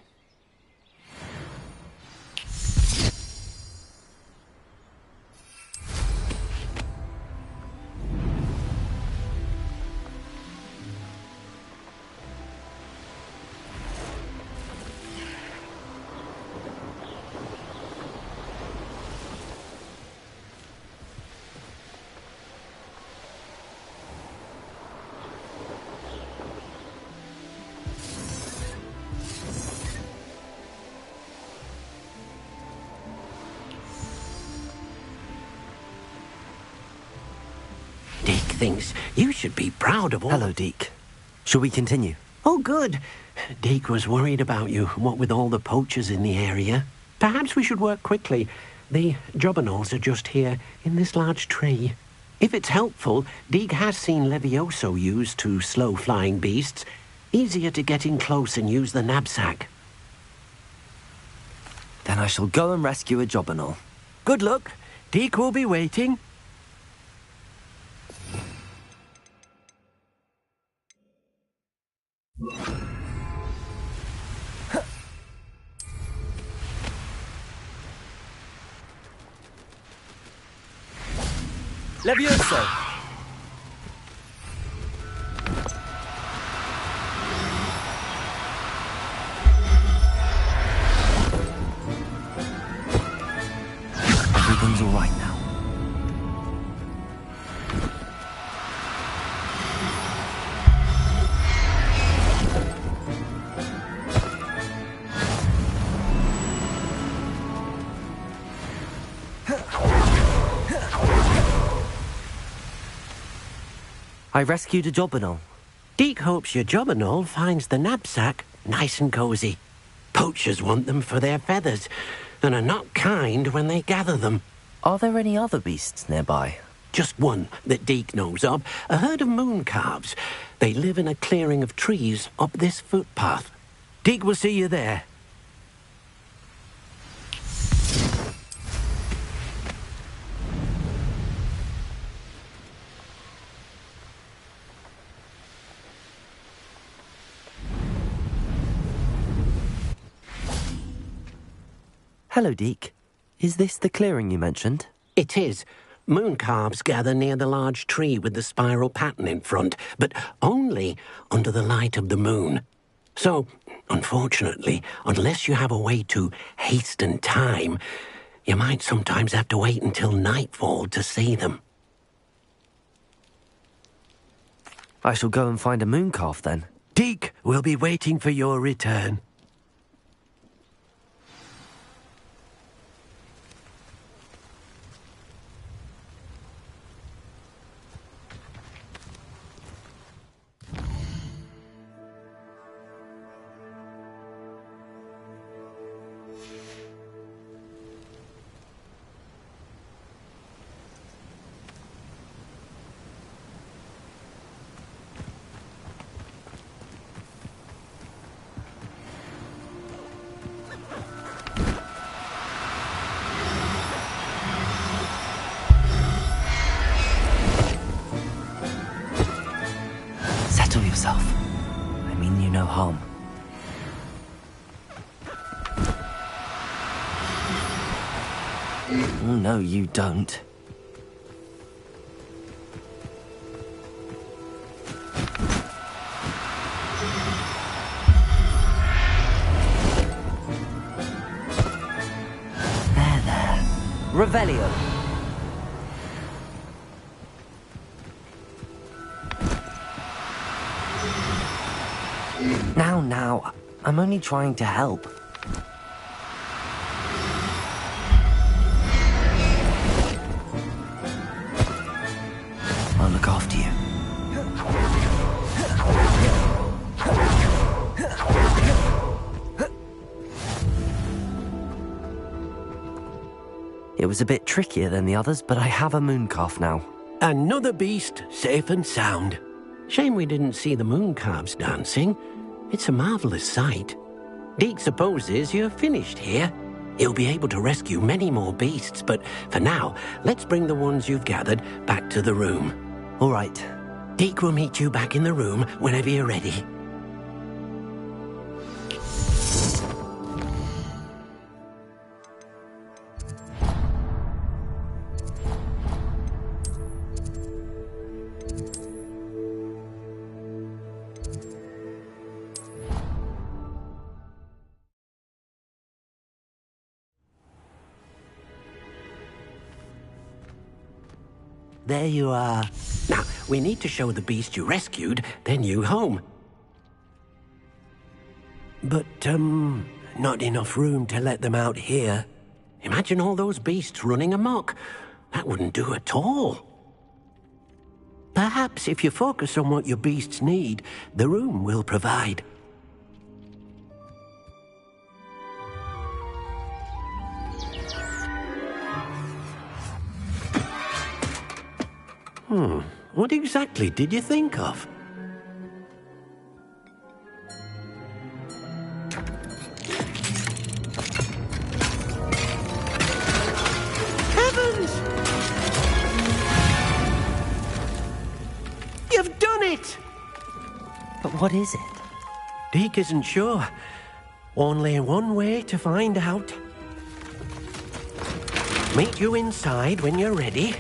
Deke thinks you should be proud of all...
Hello, Deke. Shall we continue?
Oh, good. Deke was worried about you, what with all the poachers in the area. Perhaps we should work quickly. The jobberknolls are just here, in this large tree. If it's helpful, Deke has seen Levioso used to slow flying beasts. Easier to get in close and use the knapsack.
Then I shall go and rescue a jobberknoll.
Good luck. Deke will be waiting.
Levioso! Everything's all right now. I rescued a jobberknoll.
Deke hopes your jobberknoll finds the knapsack nice and cozy. Poachers want them for their feathers, and are not kind when they gather them.
Are there any other beasts nearby?
Just one that Deke knows of, a herd of moon calves. They live in a clearing of trees up this footpath. Deke will see you there.
Hello, Deke. Is this the clearing you mentioned?
It is. Moon calves gather near the large tree with the spiral pattern in front, but only under the light of the moon. So, unfortunately, unless you have a way to hasten time, you might sometimes have to wait until nightfall to see them.
I shall go and find a moon calf then.
Deke will be waiting for your return.
Settle yourself. I mean you no harm. Oh, no, you don't. There. Revelio. Now, I'm only trying to help. I'll look after you. It was a bit trickier than the others, but I have a moon calf now.
Another beast, safe and sound. Shame we didn't see the moon calves dancing. It's a marvellous sight. Deke supposes you're finished here. He'll be able to rescue many more beasts, but for now, let's bring the ones you've gathered back to the room.
All right.
Deke will meet you back in the room whenever you're ready. There you are. Now, we need to show the beast you rescued their new home. But, not enough room to let them out here. Imagine all those beasts running amok. That wouldn't do at all. Perhaps if you focus on what your beasts need, the room will provide. What exactly did you think of? Heavens! You've done it!
But what is it?
Deke isn't sure. Only one way to find out. Meet you inside when you're ready.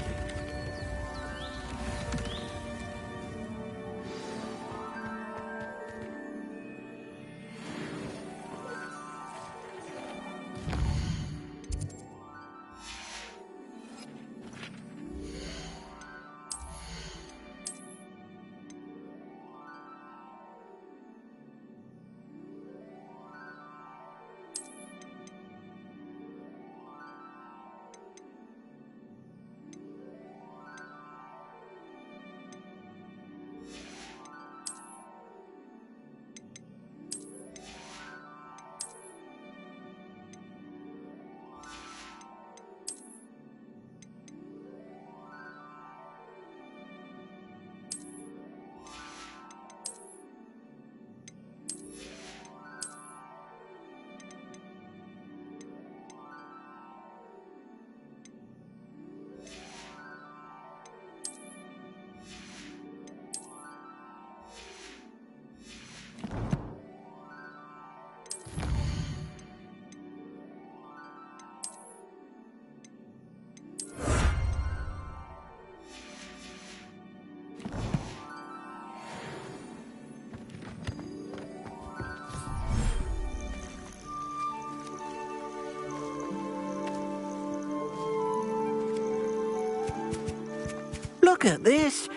Look at this.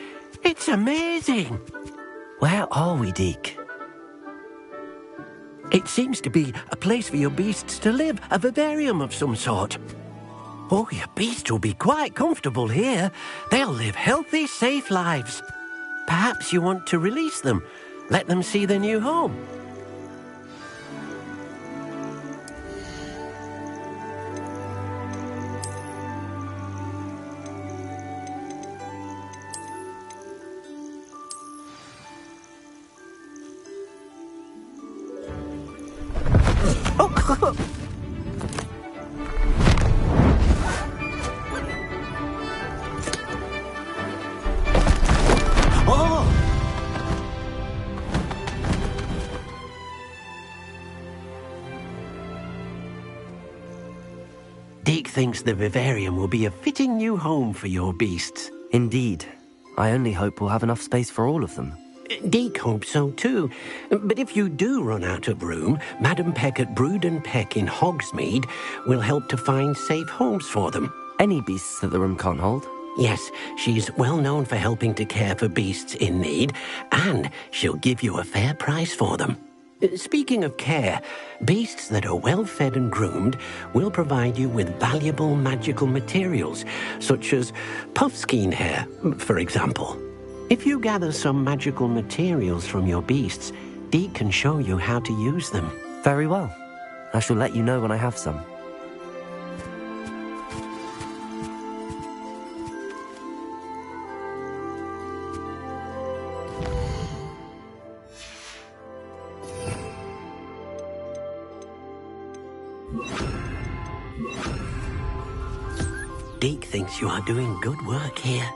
It's amazing.
Where are we, Deke?
It seems to be a place for your beasts to live, a vivarium of some sort. Oh, your beasts will be quite comfortable here. They'll live healthy, safe lives. Perhaps you want to release them, let them see their new home. Deke thinks the vivarium will be a fitting new home for your beasts.
Indeed. I only hope we'll have enough space for all of them.
Deke hopes so too. But if you do run out of room, Madam Peck at Brood and Peck in Hogsmeade will help to find safe homes for them.
Any beasts that the room can't hold?
Yes, she's well known for helping to care for beasts in need, and she'll give you a fair price for them. Speaking of care, beasts that are well fed and groomed will provide you with valuable magical materials, such as puffskein hair, for example. If you gather some magical materials from your beasts, Deke can show you how to use them.
Very well. I shall let you know when I have some.
Deke thinks you are doing good work here.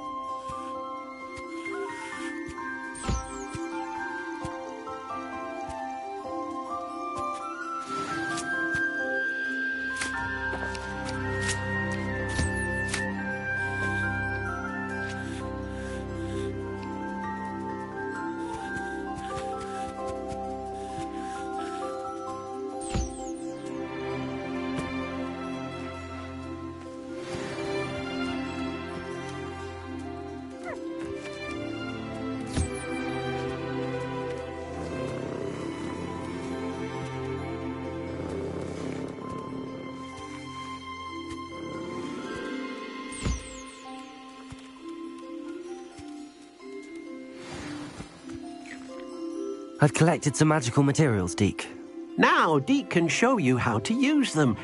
I've collected some magical materials, Deke.
Now Deke can show you how to use them.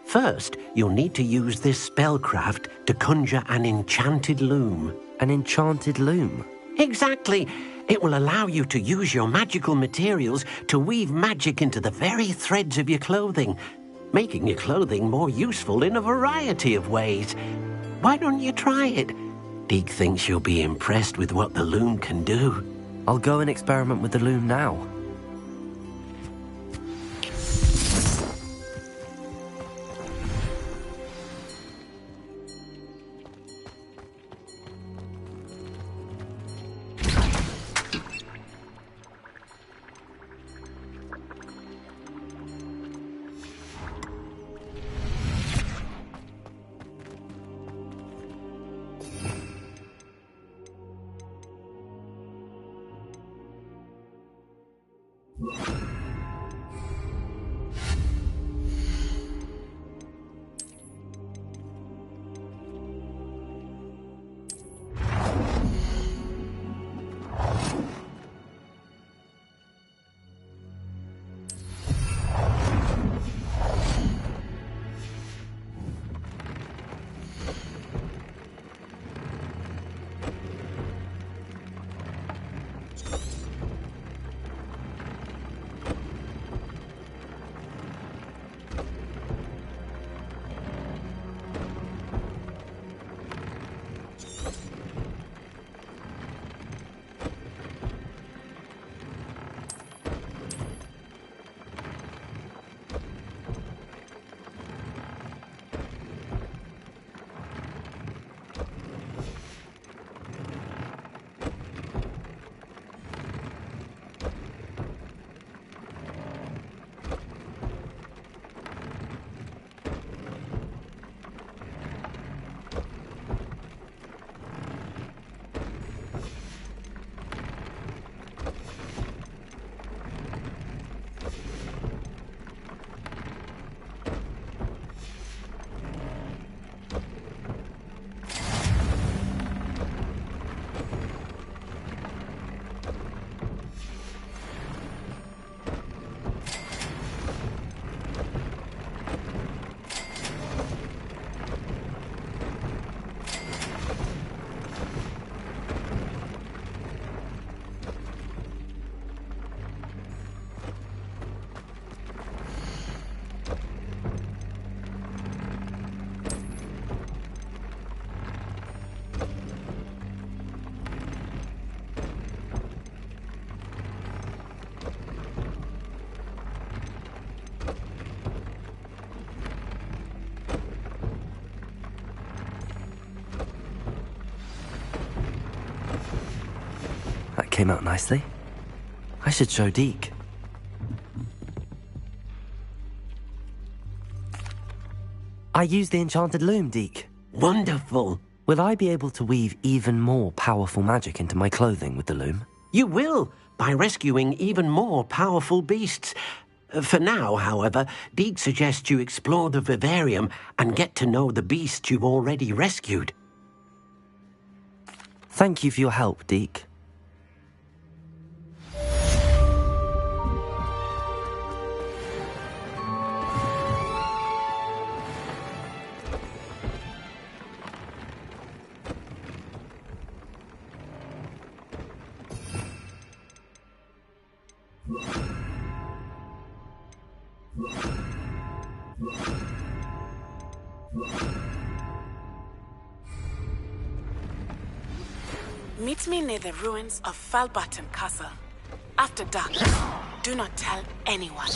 First, you'll need to use this spellcraft to conjure an enchanted loom.
An enchanted loom?
Exactly. It will allow you to use your magical materials to weave magic into the very threads of your clothing, making your clothing more useful in a variety of ways. Why don't you try it? Deke thinks you'll be impressed with what the loom can do.
I'll go and experiment with the loom now. came out nicely. I should show Deke. I used the enchanted loom, Deke.
Wonderful.
Will I be able to weave even more powerful magic into my clothing with the loom?
You will, by rescuing even more powerful beasts. For now, however, Deke suggests you explore the vivarium and get to know the beasts you've already rescued.
Thank you for your help, Deke.
Meet me near the ruins of Falbaton Castle. After dark, do not tell anyone.